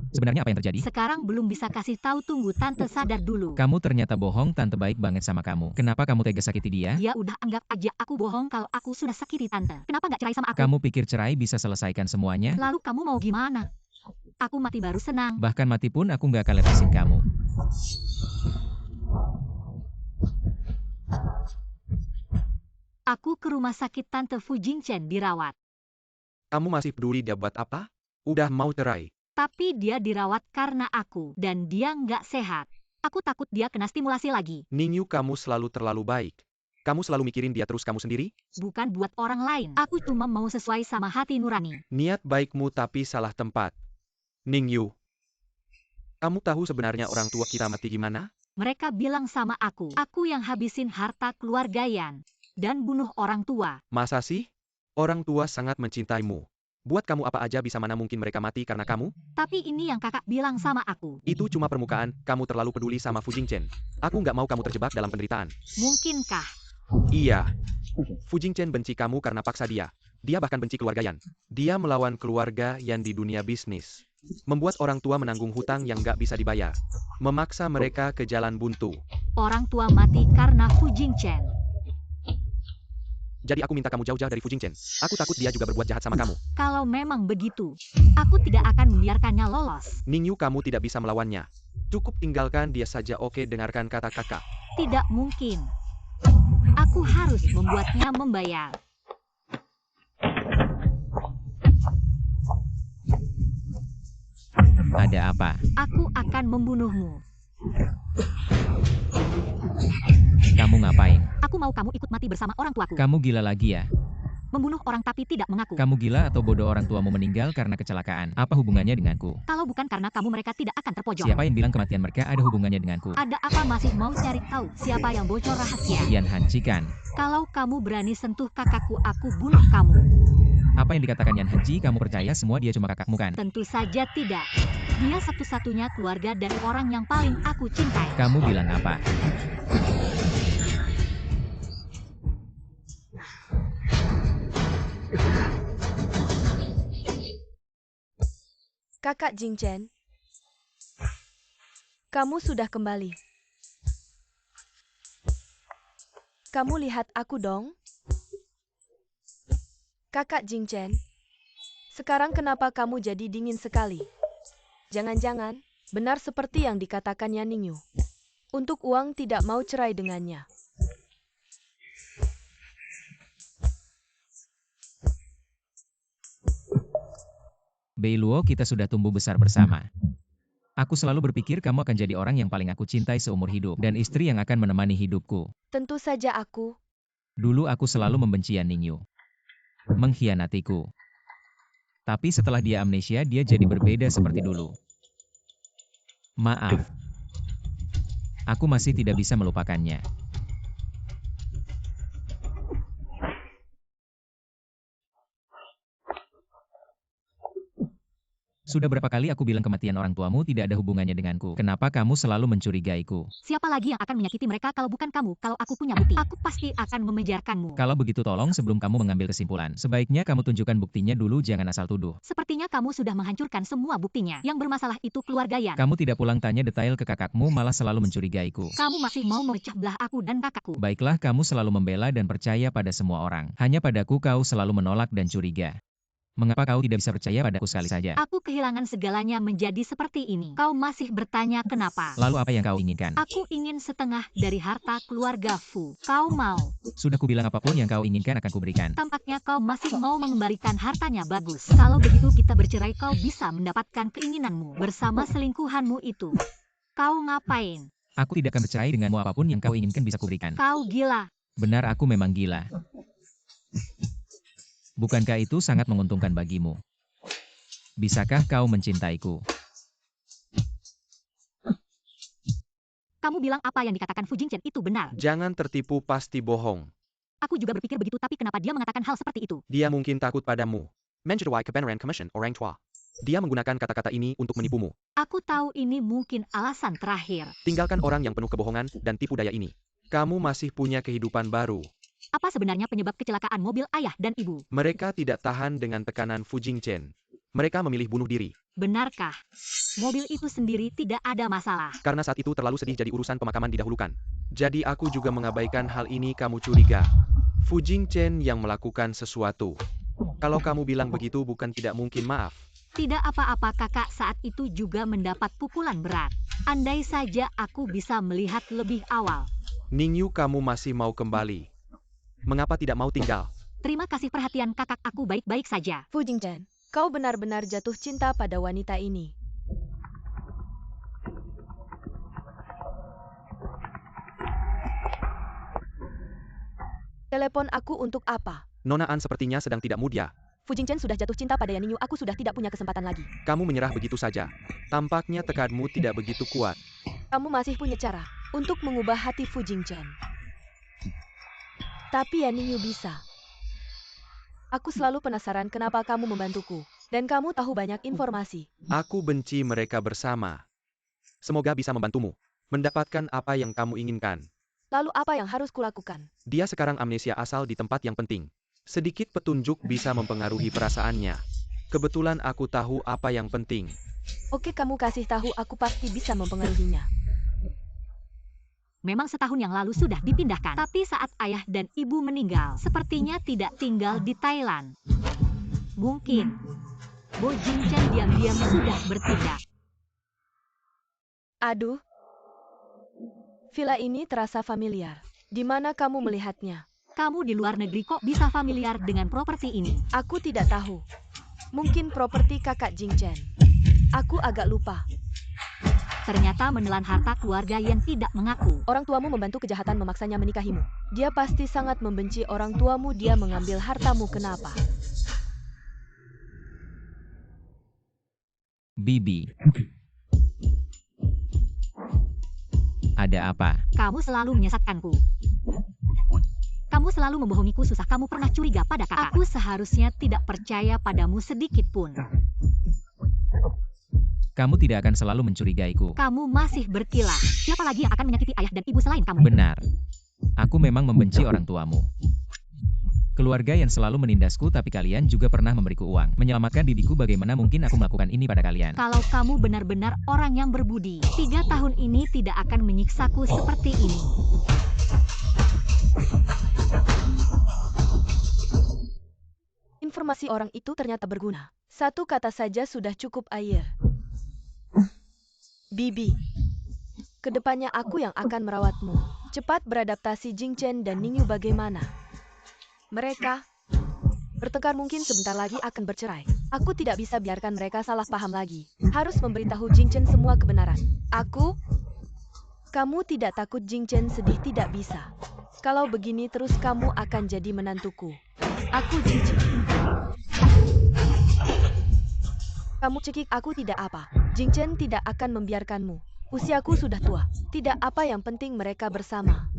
Sebenarnya apa yang terjadi? Sekarang belum bisa kasih tahu, tunggu tante sadar dulu. Kamu ternyata bohong, tante baik banget sama kamu. Kenapa kamu tega sakiti dia? Ya udah, anggap aja aku bohong kalau aku sudah sakiti tante. Kenapa nggak cerai sama aku? Kamu pikir cerai bisa selesaikan semuanya? Lalu kamu mau gimana? Aku mati baru senang. Bahkan mati pun aku nggak akan lepasin kamu. Aku ke rumah sakit tante Fu Jingchen dirawat. Kamu masih peduli dia buat apa? Udah mau cerai. Tapi dia dirawat karena aku, dan dia nggak sehat. Aku takut dia kena stimulasi lagi. Ningyu, kamu selalu terlalu baik. Kamu selalu mikirin dia terus kamu sendiri? Bukan buat orang lain. Aku cuma mau sesuai sama hati nurani. Niat baikmu tapi salah tempat. Ningyu, kamu tahu sebenarnya orang tua kita mati gimana? Mereka bilang sama aku yang habisin harta keluarga Yan, dan bunuh orang tua. Masa sih? Orang tua sangat mencintaimu. Buat kamu apa aja bisa, mana mungkin mereka mati karena kamu? Tapi ini yang kakak bilang sama aku. Itu cuma permukaan, kamu terlalu peduli sama Fu Jingchen. Aku nggak mau kamu terjebak dalam penderitaan. Mungkinkah? Iya. Fu Jingchen benci kamu karena paksa dia. Dia bahkan benci keluarga Yan. Dia melawan keluarga Yan di dunia bisnis. Membuat orang tua menanggung hutang yang nggak bisa dibayar. Memaksa mereka ke jalan buntu. Orang tua mati karena Fu Jingchen. Jadi aku minta kamu jauh-jauh dari Fu Jingchen. Aku takut dia juga berbuat jahat sama kamu. Kalau memang begitu, aku tidak akan membiarkannya lolos. Ningyu, kamu tidak bisa melawannya. Cukup tinggalkan dia saja, oke? Dengarkan kata kakak. Tidak mungkin. Aku harus membuatnya membayar. Ada apa? Aku akan membunuhmu. Kamu ngapain? Aku mau kamu ikut mati bersama orang tuaku. Kamu gila lagi ya? Membunuh orang tapi tidak mengaku. Kamu gila atau bodoh, orang tuamu meninggal karena kecelakaan? Apa hubungannya denganku? Kalau bukan karena kamu, mereka tidak akan terpojok. Siapa yang bilang kematian mereka ada hubungannya denganku? Ada apa, masih mau cari tahu siapa yang bocor rahasia? Yan Hancikan. Kalau kamu berani sentuh kakakku, aku bunuh kamu. Apa yang dikatakan Yan Haji, kamu percaya semua dia cuma kakakmu kan? Tentu saja tidak. Dia satu-satunya keluarga dan orang yang paling aku cintai. Kamu bilang apa? Kakak Jingchen, kamu sudah kembali. Kamu lihat aku dong. Kakak Jingchen, sekarang kenapa kamu jadi dingin sekali? Jangan-jangan benar seperti yang dikatakan Yan Ningyu. Untuk uang tidak mau cerai dengannya. Beiluo, kita sudah tumbuh besar bersama. Aku selalu berpikir kamu akan jadi orang yang paling aku cintai seumur hidup, dan istri yang akan menemani hidupku. Tentu saja aku. Dulu aku selalu membenci Yan Ningyu. Mengkhianatiku. Tapi setelah dia amnesia, dia jadi berbeda seperti dulu. Maaf. Aku masih tidak bisa melupakannya. Sudah berapa kali aku bilang kematian orang tuamu tidak ada hubungannya denganku. Kenapa kamu selalu mencurigaiku? Siapa lagi yang akan menyakiti mereka kalau bukan kamu? Kalau aku punya bukti, aku pasti akan mengejarkanmu. Kalau begitu tolong sebelum kamu mengambil kesimpulan, sebaiknya kamu tunjukkan buktinya dulu, jangan asal tuduh. Sepertinya kamu sudah menghancurkan semua buktinya. Yang bermasalah itu keluarga Yan. Kamu tidak pulang tanya detail ke kakakmu, malah selalu mencurigaiku. Kamu masih mau memecah belah aku dan kakakku. Baiklah, kamu selalu membela dan percaya pada semua orang. Hanya padaku kau selalu menolak dan curiga. Mengapa kau tidak bisa percaya padaku sekali saja? Aku kehilangan segalanya menjadi seperti ini. Kau masih bertanya kenapa? Lalu apa yang kau inginkan? Aku ingin setengah dari harta keluarga Fu. Kau mau? Sudah kubilang apapun yang kau inginkan akan kuberikan. Tampaknya kau masih mau mengembalikan hartanya. Bagus. Kalau begitu kita bercerai, kau bisa mendapatkan keinginanmu bersama selingkuhanmu itu. Kau ngapain? Aku tidak akan bercerai denganmu, apapun yang kau inginkan bisa kuberikan. Kau gila. Benar, aku memang gila. Bukankah itu sangat menguntungkan bagimu? Bisakah kau mencintaiku? Kamu bilang apa yang dikatakan Fu Jingchen itu benar. Jangan tertipu, pasti bohong. Aku juga berpikir begitu, tapi kenapa dia mengatakan hal seperti itu? Dia mungkin takut padamu. Menjual kebenaran commission orang tua. Dia menggunakan kata-kata ini untuk menipumu. Aku tahu ini mungkin alasan terakhir. Tinggalkan orang yang penuh kebohongan dan tipu daya ini. Kamu masih punya kehidupan baru. Apa sebenarnya penyebab kecelakaan mobil ayah dan ibu? Mereka tidak tahan dengan tekanan Fu Jingchen. Mereka memilih bunuh diri. Benarkah? Mobil itu sendiri tidak ada masalah. Karena saat itu terlalu sedih, jadi urusan pemakaman didahulukan. Jadi aku juga mengabaikan hal ini. Kamu curiga Fu Jingchen yang melakukan sesuatu. Kalau kamu bilang begitu bukan tidak mungkin, maaf. Tidak apa-apa, kakak saat itu juga mendapat pukulan berat. Andai saja aku bisa melihat lebih awal. Ningyu, kamu masih mau kembali. Mengapa tidak mau tinggal? Terima kasih perhatian kakak, aku baik-baik saja. Fu Jingchen, kau benar-benar jatuh cinta pada wanita ini. Telepon aku untuk apa? Nona An sepertinya sedang tidak mood ya. Fu Jingchen sudah jatuh cinta pada Yan Ningyu, aku sudah tidak punya kesempatan lagi. Kamu menyerah begitu saja. Tampaknya tekadmu tidak begitu kuat. Kamu masih punya cara untuk mengubah hati Fu Jingchen. Tapi Yan Ningyu bisa. Aku selalu penasaran kenapa kamu membantuku. Dan kamu tahu banyak informasi. Aku benci mereka bersama. Semoga bisa membantumu mendapatkan apa yang kamu inginkan. Lalu apa yang harus kulakukan? Dia sekarang amnesia asal di tempat yang penting. Sedikit petunjuk bisa mempengaruhi perasaannya. Kebetulan aku tahu apa yang penting. Oke, kamu kasih tahu, aku pasti bisa mempengaruhinya. Memang setahun yang lalu sudah dipindahkan. Tapi saat ayah dan ibu meninggal, sepertinya tidak tinggal di Thailand. Mungkin Bo Jingchen diam-diam sudah bertindak. Aduh. Villa ini terasa familiar. Di mana kamu melihatnya? Kamu di luar negeri kok bisa familiar dengan properti ini? Aku tidak tahu. Mungkin properti kakak Jingchen. Aku agak lupa. Ternyata menelan harta keluarga yang tidak mengaku. Orang tuamu membantu kejahatan memaksanya menikahimu. Dia pasti sangat membenci orang tuamu, dia mengambil hartamu, kenapa? Bibi. Ada apa? Kamu selalu menyesatkanku. Kamu selalu membohongiku, susah. Kamu pernah curiga pada kakak. Aku seharusnya tidak percaya padamu sedikit pun. Kamu tidak akan selalu mencurigaiku. Kamu masih berkilah. Siapa lagi yang akan menyakiti ayah dan ibu selain kamu? Benar. Aku memang membenci orang tuamu. Keluarga yang selalu menindasku, tapi kalian juga pernah memberiku uang. Menyelamatkan bibiku, bagaimana mungkin aku melakukan ini pada kalian? Kalau kamu benar-benar orang yang berbudi, 3 tahun ini tidak akan menyiksaku seperti ini. Informasi orang itu ternyata berguna. Satu kata saja sudah cukup, air. Bibi. Kedepannya aku yang akan merawatmu. Cepat beradaptasi. Jingchen dan Ningyu bagaimana? Mereka bertengkar, mungkin sebentar lagi akan bercerai. Aku tidak bisa biarkan mereka salah paham lagi. Harus memberitahu Jingchen semua kebenaran. Kamu tidak takut Jingchen sedih? Tidak bisa. Kalau begini terus kamu akan jadi menantuku. Aku Jingchen. Kamu cekik, aku tidak apa. Jingchen tidak akan membiarkanmu. Usiaku sudah tua. Tidak apa, yang penting mereka bersama.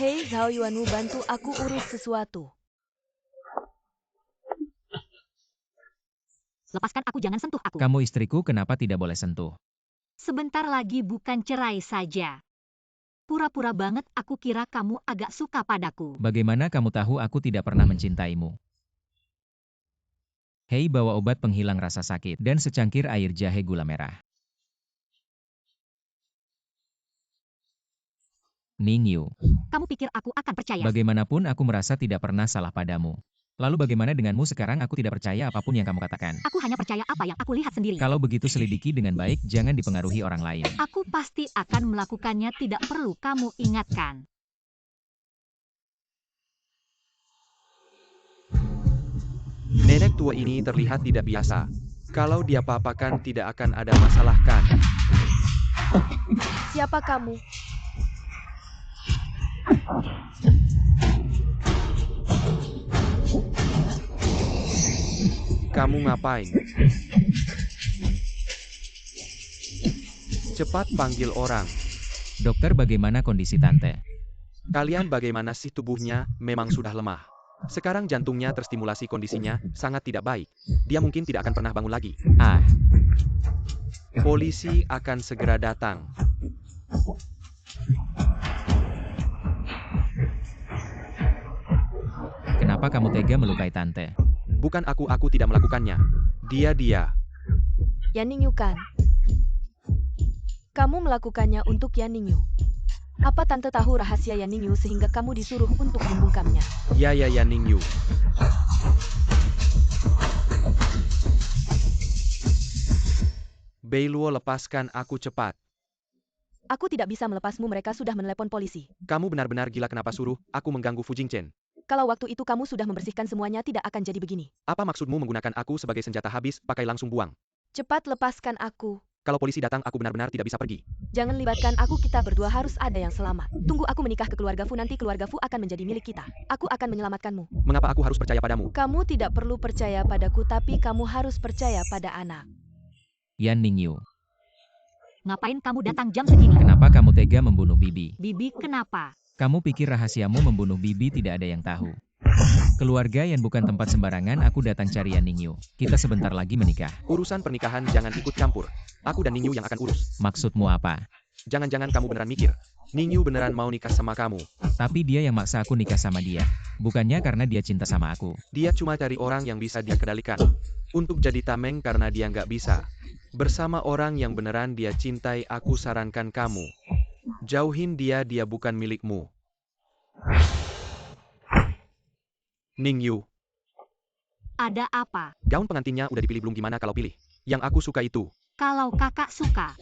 Hei Zhao Yuanwu, bantu aku urus sesuatu. Lepaskan aku, jangan sentuh aku. Kamu istriku, kenapa tidak boleh sentuh? Sebentar lagi bukan cerai saja. Pura-pura banget aku kira kamu agak suka padaku. Bagaimana kamu tahu aku tidak pernah mencintaimu? Hei, bawa obat penghilang rasa sakit dan secangkir air jahe gula merah. Ningyu, Kamu pikir aku akan percaya? bagaimanapun aku merasa tidak pernah salah padamu. Lalu bagaimana denganmu sekarang? Aku tidak percaya apapun yang kamu katakan. Aku hanya percaya apa yang aku lihat sendiri. Kalau begitu selidiki dengan baik, jangan dipengaruhi orang lain. Aku pasti akan melakukannya, tidak perlu kamu ingatkan. Nenek tua ini terlihat tidak biasa. Kalau dia papakan tidak akan ada masalah kan? Siapa kamu? Kamu ngapain? Cepat panggil orang. Dokter, bagaimana kondisi tante? Kalian bagaimana sih tubuhnya? Memang sudah lemah. Sekarang jantungnya terstimulasi, kondisinya sangat tidak baik. Dia mungkin tidak akan pernah bangun lagi. Ah, Polisi akan segera datang. kenapa kamu tega melukai tante? Bukan aku tidak melakukannya. Dia. Yan Ningyu kan? Kamu melakukannya untuk Yan Ningyu. Apa tante tahu rahasia Yan Ningyu sehingga kamu disuruh untuk membungkamnya? Ya Ningyu. Beiluo, lepaskan aku cepat. Aku tidak bisa melepasmu, mereka sudah menelepon polisi. Kamu benar-benar gila, kenapa suruh aku mengganggu Fu Jingchen? Kalau waktu itu kamu sudah membersihkan semuanya, tidak akan jadi begini. Apa maksudmu menggunakan aku sebagai senjata? Habis pakai langsung buang. Cepat lepaskan aku. Kalau polisi datang, aku benar-benar tidak bisa pergi. Jangan libatkan aku, kita berdua harus ada yang selamat. Tunggu aku menikah ke keluarga Fu, nanti keluarga Fu akan menjadi milik kita. Aku akan menyelamatkanmu. Mengapa aku harus percaya padamu? Kamu tidak perlu percaya padaku, tapi kamu harus percaya pada anak. Yan Ningyu, Ngapain kamu datang jam segini? kenapa kamu tega membunuh Bibi? Bibi, kenapa? Kamu pikir rahasiamu membunuh Bibi tidak ada yang tahu? Keluarga yang bukan tempat sembarangan, aku datang cari Yan Ningyu. Kita sebentar lagi menikah. Urusan pernikahan jangan ikut campur. Aku dan Ningyu yang akan urus. Maksudmu apa? Jangan-jangan kamu beneran mikir. Ningyu beneran mau nikah sama kamu. Tapi dia yang maksa aku nikah sama dia. Bukannya karena dia cinta sama aku. Dia cuma cari orang yang bisa dia kendalikan. Untuk jadi tameng karena dia nggak bisa. Bersama orang yang beneran dia cintai, aku sarankan kamu. Jauhin dia bukan milikmu. Ningyu, Ada apa? gaun pengantinnya udah dipilih belum? Gimana kalau pilih? Yang aku suka itu. Kalau kakak suka.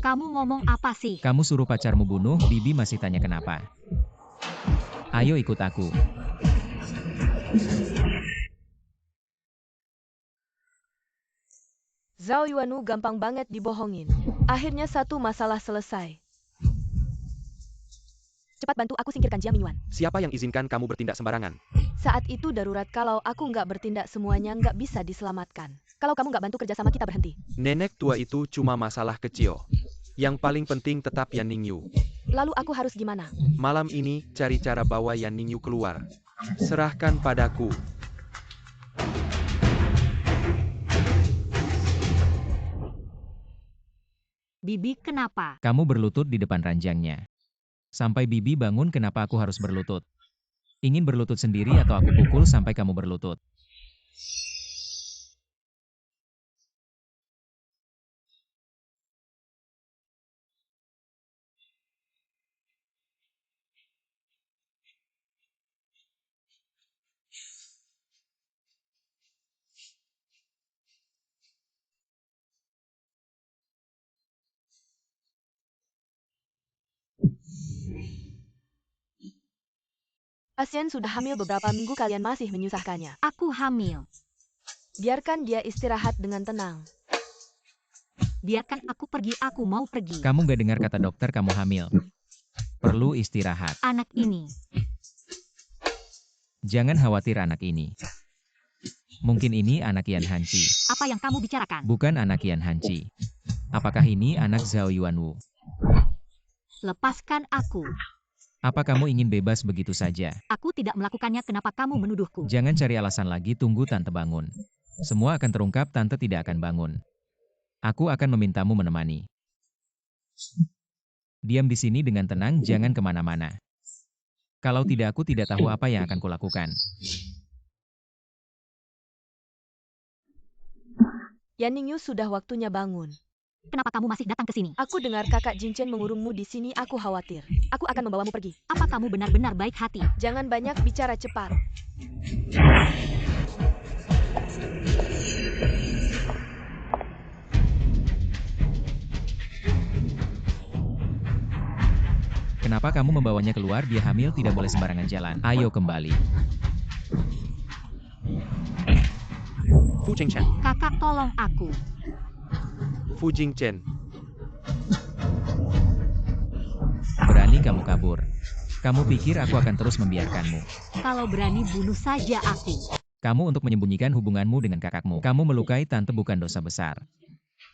Kamu ngomong apa sih? Kamu suruh pacarmu bunuh, Bibi masih tanya kenapa. Ayo ikut aku. Zhao Yuanwu gampang banget dibohongin. Akhirnya satu masalah selesai. Cepat bantu aku singkirkan Jia Mingyuan. Siapa yang izinkan kamu bertindak sembarangan? Saat itu darurat, kalau aku nggak bertindak semuanya nggak bisa diselamatkan. Kalau kamu nggak bantu kerjasama kita berhenti. Nenek tua itu cuma masalah kecil. Yang paling penting tetap Yan Ningyu. Lalu aku harus gimana? Malam ini cari cara bawa Yan Ningyu keluar. Serahkan padaku. Bibi, kenapa? Kamu berlutut di depan ranjangnya. Sampai Bibi bangun, kenapa aku harus berlutut? Ingin berlutut sendiri atau aku pukul sampai kamu berlutut? Pasien sudah hamil beberapa minggu, kalian masih menyusahkannya. Aku hamil. Biarkan dia istirahat dengan tenang. Biarkan aku pergi, aku mau pergi. Kamu gak dengar kata dokter kamu hamil? Perlu istirahat. Anak ini. Jangan khawatir anak ini. Mungkin ini anak Yan Hanci. Apa yang kamu bicarakan? Bukan anak Yan Hanci. Apakah ini anak Zhao Yuanwu? Lepaskan aku. Apa kamu ingin bebas begitu saja? Aku tidak melakukannya, kenapa kamu menuduhku? Jangan cari alasan lagi, tunggu Tante bangun. Semua akan terungkap, Tante tidak akan bangun. Aku akan memintamu menemani. Diam di sini dengan tenang, jangan kemana-mana. Kalau tidak, aku tidak tahu apa yang akan kulakukan. Yan Ningyu, sudah waktunya bangun. Kenapa kamu masih datang ke sini? Aku dengar kakak Jinchen mengurungmu di sini, aku khawatir. Aku akan membawamu pergi. Apa kamu benar-benar baik hati? Jangan banyak bicara, cepat. Kenapa kamu membawanya keluar? Dia hamil, tidak boleh sembarangan jalan. Ayo kembali. Fu Chengchen, Kakak, tolong aku. Fu Jingchen, Berani kamu kabur. Kamu pikir aku akan terus membiarkanmu? Kalau berani, bunuh saja aku. Kamu untuk menyembunyikan hubunganmu dengan kakakmu. Kamu melukai Tante bukan dosa besar.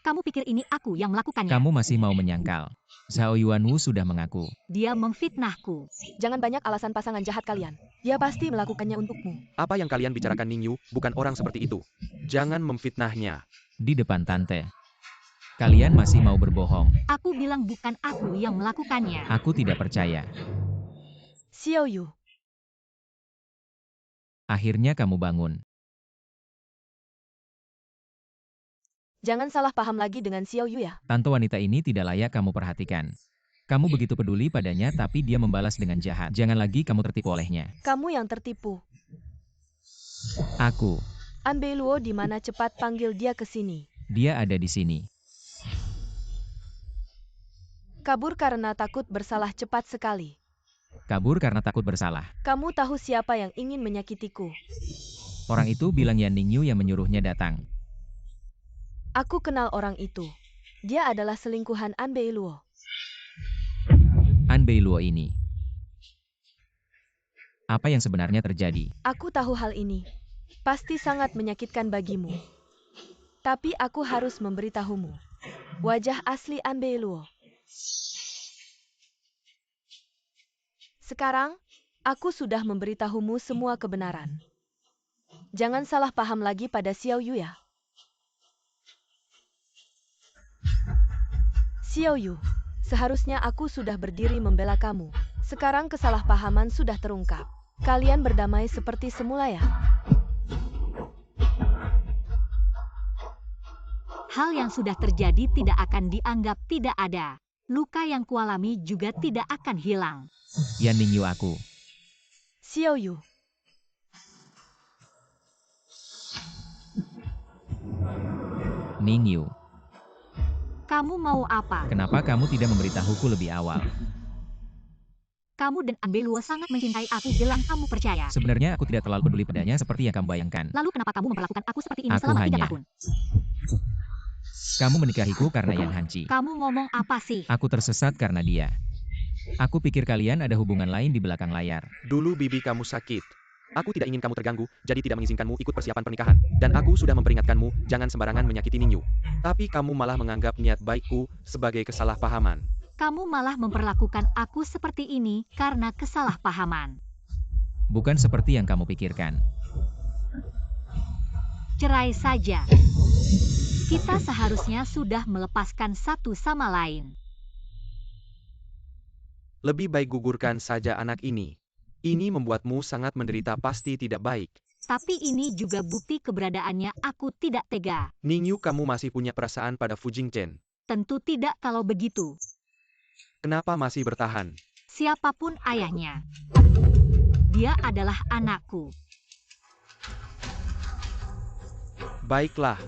Kamu pikir ini aku yang melakukannya? Kamu masih mau menyangkal. Zhao Yuanwu sudah mengaku. Dia memfitnahku. Jangan banyak alasan, pasangan jahat kalian. Dia pasti melakukannya untukmu. apa yang kalian bicarakan Ningyu, bukan orang seperti itu. Jangan memfitnahnya. Di depan Tante. Kalian masih mau berbohong. Aku bilang bukan aku yang melakukannya. Aku tidak percaya. Xiao Yu, Akhirnya kamu bangun. jangan salah paham lagi dengan Xiao Yu ya. Tante wanita ini tidak layak kamu perhatikan. Kamu begitu peduli padanya tapi dia membalas dengan jahat. Jangan lagi kamu tertipu olehnya. Kamu yang tertipu. Aku. An Beiluo di mana, cepat panggil dia ke sini. Dia ada di sini. Kabur karena takut bersalah, cepat sekali. Kabur karena takut bersalah. Kamu tahu siapa yang ingin menyakitiku. Orang itu bilang Yan Ningyu yang menyuruhnya datang. Aku kenal orang itu. Dia adalah selingkuhan An Beiluo. An Beiluo ini. Apa yang sebenarnya terjadi? Aku tahu hal ini. Pasti sangat menyakitkan bagimu. Tapi aku harus memberitahumu. Wajah asli An Beiluo. Sekarang, aku sudah memberitahumu semua kebenaran. Jangan salah paham lagi pada Xiao Yu ya. Xiao Yu, seharusnya aku sudah berdiri membela kamu. Sekarang kesalahpahaman sudah terungkap. Kalian berdamai seperti semula ya. Hal yang sudah terjadi tidak akan dianggap tidak ada. Luka yang kualami juga tidak akan hilang. Yan Ningyu aku. Xiao Yu, Ningyu. Kamu mau apa? Kenapa kamu tidak memberitahuku lebih awal? Kamu dan An Beiluo sangat mencintai aku, bilang kamu percaya. Sebenarnya aku tidak terlalu peduli padanya seperti yang kamu bayangkan. Lalu kenapa kamu memperlakukan aku seperti ini Aku selama 3 hanya- tahun? Kamu menikahiku karena Yan Hanci. Kamu ngomong apa sih? Aku tersesat karena dia. Aku pikir kalian ada hubungan lain di belakang layar. Dulu bibi kamu sakit. Aku tidak ingin kamu terganggu, jadi tidak mengizinkanmu ikut persiapan pernikahan. Dan aku sudah memperingatkanmu, jangan sembarangan menyakiti Ningyu. Tapi kamu malah menganggap niat baikku sebagai kesalahpahaman. Kamu malah memperlakukan aku seperti ini karena kesalahpahaman. Bukan seperti yang kamu pikirkan. Cerai saja. Kita seharusnya sudah melepaskan satu sama lain. Lebih baik gugurkan saja anak ini. Ini membuatmu sangat menderita, pasti tidak baik. Tapi ini juga bukti keberadaannya, aku tidak tega. Ningyu, kamu masih punya perasaan pada Fu Jingchen. Tentu tidak kalau begitu. Kenapa masih bertahan? Siapapun ayahnya. Dia adalah anakku. Baiklah.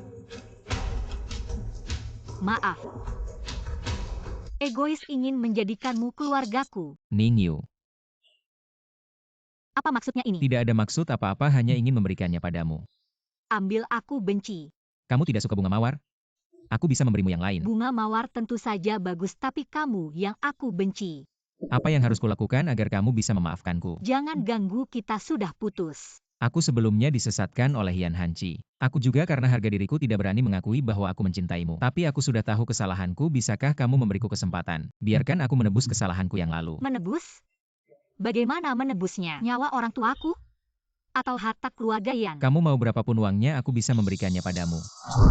Maaf. Egois ingin menjadikanmu keluargaku. Ningyu. Apa maksudnya ini? Tidak ada maksud apa-apa, hanya ingin memberikannya padamu. Ambil, aku benci. Kamu tidak suka bunga mawar? Aku bisa memberimu yang lain. Bunga mawar tentu saja bagus, tapi kamu yang aku benci. Apa yang harus kulakukan agar kamu bisa memaafkanku? Jangan ganggu, kita sudah putus. Aku sebelumnya disesatkan oleh Yan Hanci. Aku juga karena harga diriku tidak berani mengakui bahwa aku mencintaimu. Tapi aku sudah tahu kesalahanku, bisakah kamu memberiku kesempatan? Biarkan aku menebus kesalahanku yang lalu. Menebus? Bagaimana menebusnya? Nyawa orang tuaku? Atau harta keluarga Yan? Kamu mau berapapun uangnya, aku bisa memberikannya padamu.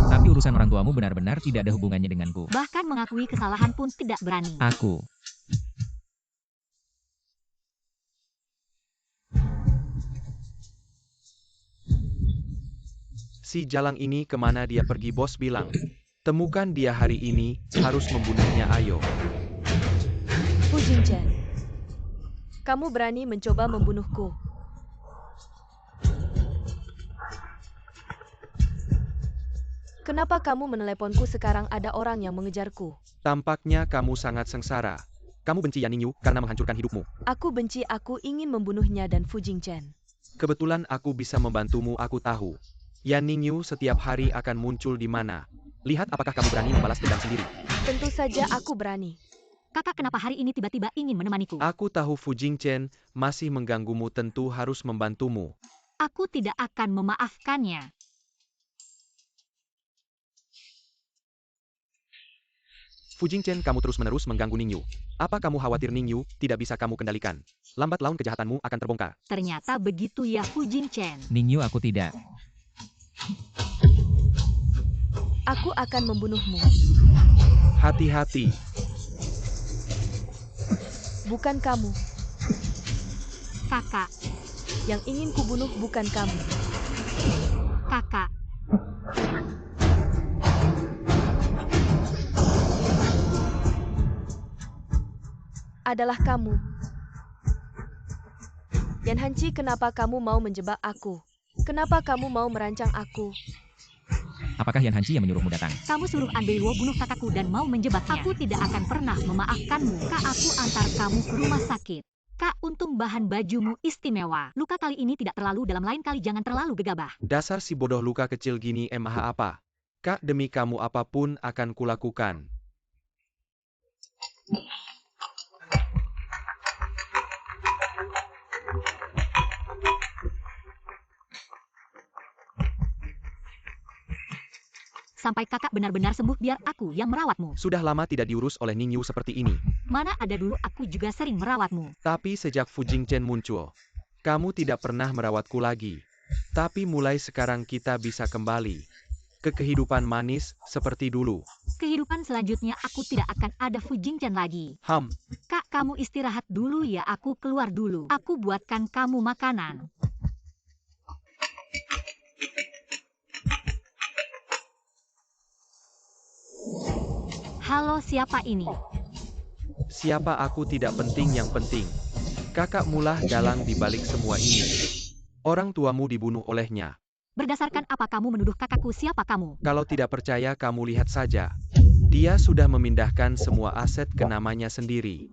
Tapi urusan orang tuamu benar-benar tidak ada hubungannya denganku. Bahkan mengakui kesalahan pun tidak berani. Aku. Si Jalang ini kemana dia pergi? Bos bilang. Temukan dia hari ini, harus membunuhnya ayo. Fu Jingchen, kamu berani mencoba membunuhku. Kenapa kamu meneleponku sekarang ada orang yang mengejarku? Tampaknya kamu sangat sengsara. Kamu benci Yan Ningyu karena menghancurkan hidupmu. Aku benci, aku ingin membunuhnya dan Fu Jingchen. Kebetulan aku bisa membantumu, aku tahu. Yan Ningyu setiap hari akan muncul di mana. Lihat apakah kamu berani membalas dendam sendiri. Tentu saja aku berani. Kakak kenapa hari ini tiba-tiba ingin menemaniku? Aku tahu Fu Jingchen masih mengganggumu, tentu harus membantumu. Aku tidak akan memaafkannya. Fu Jingchen, kamu terus-menerus mengganggu Ningyu. Apa kamu khawatir Ningyu tidak bisa kamu kendalikan? Lambat laun kejahatanmu akan terbongkar. Ternyata begitu ya Fu Jingchen. Ningyu, aku tidak. Aku akan membunuhmu. Hati-hati. Bukan kamu. Kakak, Yang ingin kubunuh bukan kamu. kakak. Adalah kamu. Yan Hanci, kenapa kamu mau menjebak aku? Kenapa kamu mau merancang aku? Apakah Yan Hanci yang menyuruhmu datang? Kamu suruh An Beiluo bunuh kakakku dan mau menjebaknya. Aku tidak akan pernah memaafkanmu. Kak, aku antar kamu ke rumah sakit. Kak, untung bahan bajumu istimewa. Luka kali ini tidak terlalu dalam, lain kali jangan terlalu gegabah. Dasar si bodoh, luka kecil gini mah apa? Kak, demi kamu apapun akan kulakukan. Sampai kakak benar-benar sembuh biar aku yang merawatmu. Sudah lama tidak diurus oleh Ningyu seperti ini. Mana ada, dulu aku juga sering merawatmu. Tapi sejak Fu Jingchen muncul, kamu tidak pernah merawatku lagi. Tapi mulai sekarang kita bisa kembali ke kehidupan manis seperti dulu. Kehidupan selanjutnya aku tidak akan ada Fu Jingchen lagi. Kak, kamu istirahat dulu ya, aku keluar dulu. Aku buatkan kamu makanan. Halo, siapa ini? Siapa aku tidak penting, yang penting kakakmulah dalang di balik semua ini. Orang tuamu dibunuh olehnya. Berdasarkan apa kamu menuduh kakakku? Siapa kamu? Kalau tidak percaya, kamu lihat saja. Dia sudah memindahkan semua aset ke namanya sendiri.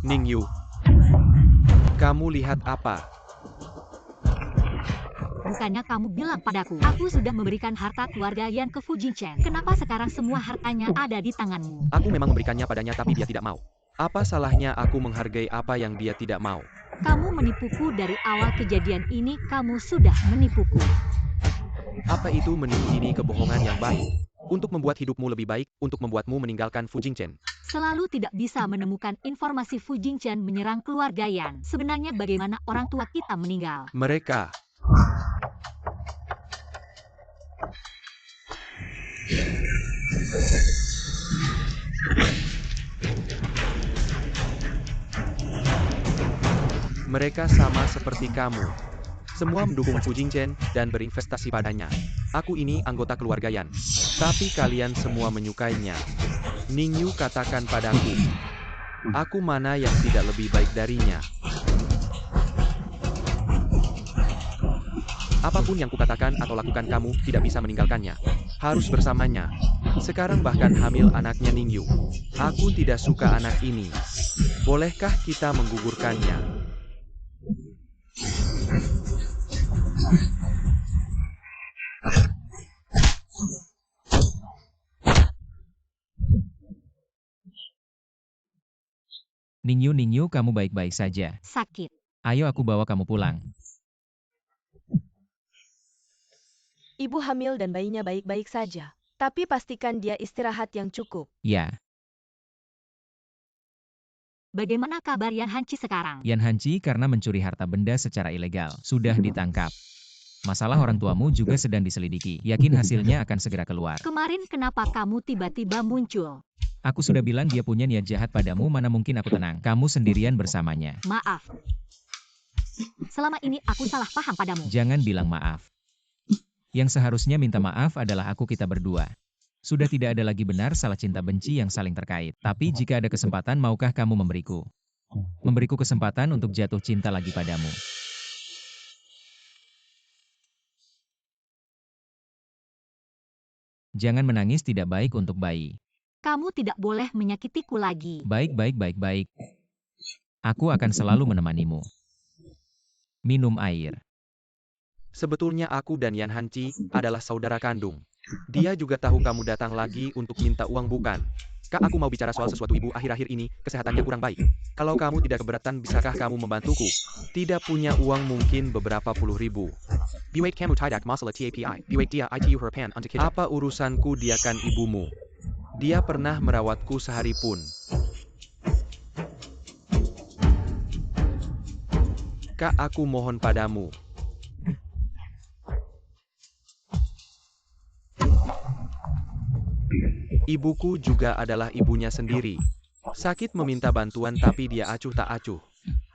Ningyu, kamu lihat apa? Bukannya kamu bilang padaku, aku sudah memberikan harta keluarga Yan ke Fu Jingchen. Kenapa sekarang semua hartanya ada di tanganmu? Aku memang memberikannya padanya, tapi dia tidak mau. Apa salahnya aku menghargai apa yang dia tidak mau? Kamu menipuku dari awal kejadian ini, kamu sudah menipuku. Apa itu menipu? Ini kebohongan yang baik. Untuk membuat hidupmu lebih baik, untuk membuatmu meninggalkan Fu Jingchen. Selalu tidak bisa menemukan informasi Fu Jingchen menyerang keluarga Yan. Sebenarnya bagaimana orang tua kita meninggal? Mereka sama seperti kamu. Semua mendukung Fu Jingchen dan berinvestasi padanya. Aku ini anggota keluarga Yan. Tapi kalian semua menyukainya. Ningyu, katakan padaku, aku mana yang tidak lebih baik darinya? Apapun yang kukatakan atau lakukan kamu tidak bisa meninggalkannya. Harus bersamanya. Sekarang bahkan hamil anaknya Ningyu. Aku tidak suka anak ini. Bolehkah kita menggugurkannya? Ningyu, kamu baik-baik saja. Sakit. Ayo aku bawa kamu pulang. Ibu hamil dan bayinya baik-baik saja. Tapi pastikan dia istirahat yang cukup. Ya, Bagaimana kabar Yan Hanci sekarang? Yan Hanci karena mencuri harta benda secara ilegal, sudah ditangkap. Masalah orang tuamu juga sedang diselidiki. Yakin hasilnya akan segera keluar. Kemarin kenapa kamu tiba-tiba muncul? Aku sudah bilang dia punya niat jahat padamu, mana mungkin aku tenang. Kamu sendirian bersamanya. Maaf. Selama ini aku salah paham padamu. Jangan bilang maaf. Yang seharusnya minta maaf adalah aku, kita berdua. Sudah tidak ada lagi benar salah cinta benci yang saling terkait. Tapi jika ada kesempatan, maukah kamu memberiku kesempatan untuk jatuh cinta lagi padamu? Jangan menangis, tidak baik untuk bayi. Kamu tidak boleh menyakitiku lagi. Baik. Aku akan selalu menemanimu. Minum air. Sebetulnya aku dan Yan Hanci adalah saudara kandung. Dia juga tahu kamu datang lagi untuk minta uang, bukan? Kak, aku mau bicara soal sesuatu. Ibu akhir-akhir ini kesehatannya kurang baik. Kalau kamu tidak keberatan, bisakah kamu membantuku? Tidak punya uang, mungkin beberapa puluh ribu. Buat kamu tidak masalah TAPI. Buat dia itu harapan untuk kita. Apa urusanku, dia kan ibumu. Dia pernah merawatku sehari pun. Kak, aku mohon padamu. Ibuku juga adalah ibunya sendiri. Sakit meminta bantuan tapi dia acuh tak acuh.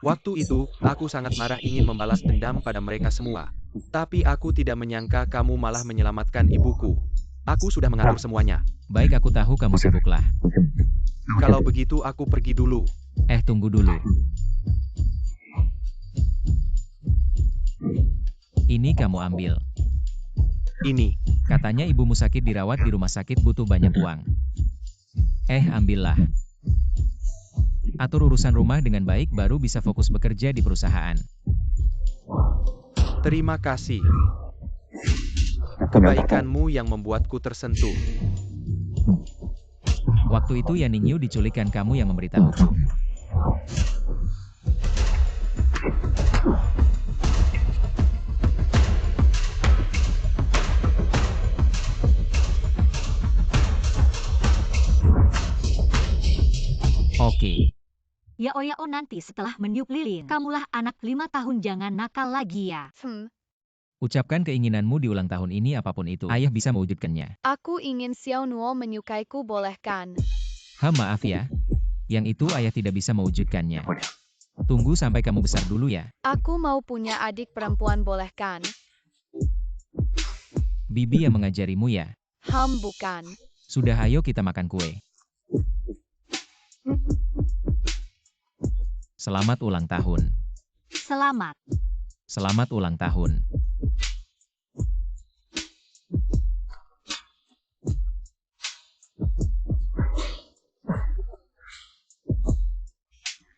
Waktu itu, aku sangat marah, ingin membalas dendam pada mereka semua. Tapi aku tidak menyangka kamu malah menyelamatkan ibuku. Aku sudah mengatur semuanya. Baik, aku tahu kamu sibuklah. Kalau begitu aku pergi dulu. Tunggu dulu. Ini kamu ambil. Ini. Katanya ibumu sakit, dirawat di rumah sakit, butuh banyak uang. Ambillah. Atur urusan rumah dengan baik, baru bisa fokus bekerja di perusahaan. Terima kasih. Kebaikanmu yang membuatku tersentuh. Waktu itu Yan Ningyu diculikkan, kamu yang memberitahuku. Oke. Ya nanti setelah meniup lilin. Kamulah anak 5 tahun, jangan nakal lagi ya. Ucapkan keinginanmu di ulang tahun ini, apapun itu. Ayah bisa mewujudkannya. Aku ingin Xiao Nuo menyukaiku, bolehkan? Maaf ya. Yang itu ayah tidak bisa mewujudkannya. Tunggu sampai kamu besar dulu ya. Aku mau punya adik perempuan, bolehkan? Bibi yang mengajarimu ya? Bukan. Sudah, ayo kita makan kue. Selamat ulang tahun. Selamat. Selamat ulang tahun.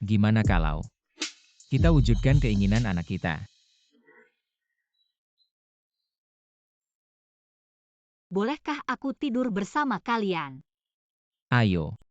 Gimana kalau kita wujudkan keinginan anak kita? Bolehkah aku tidur bersama kalian? Ayo.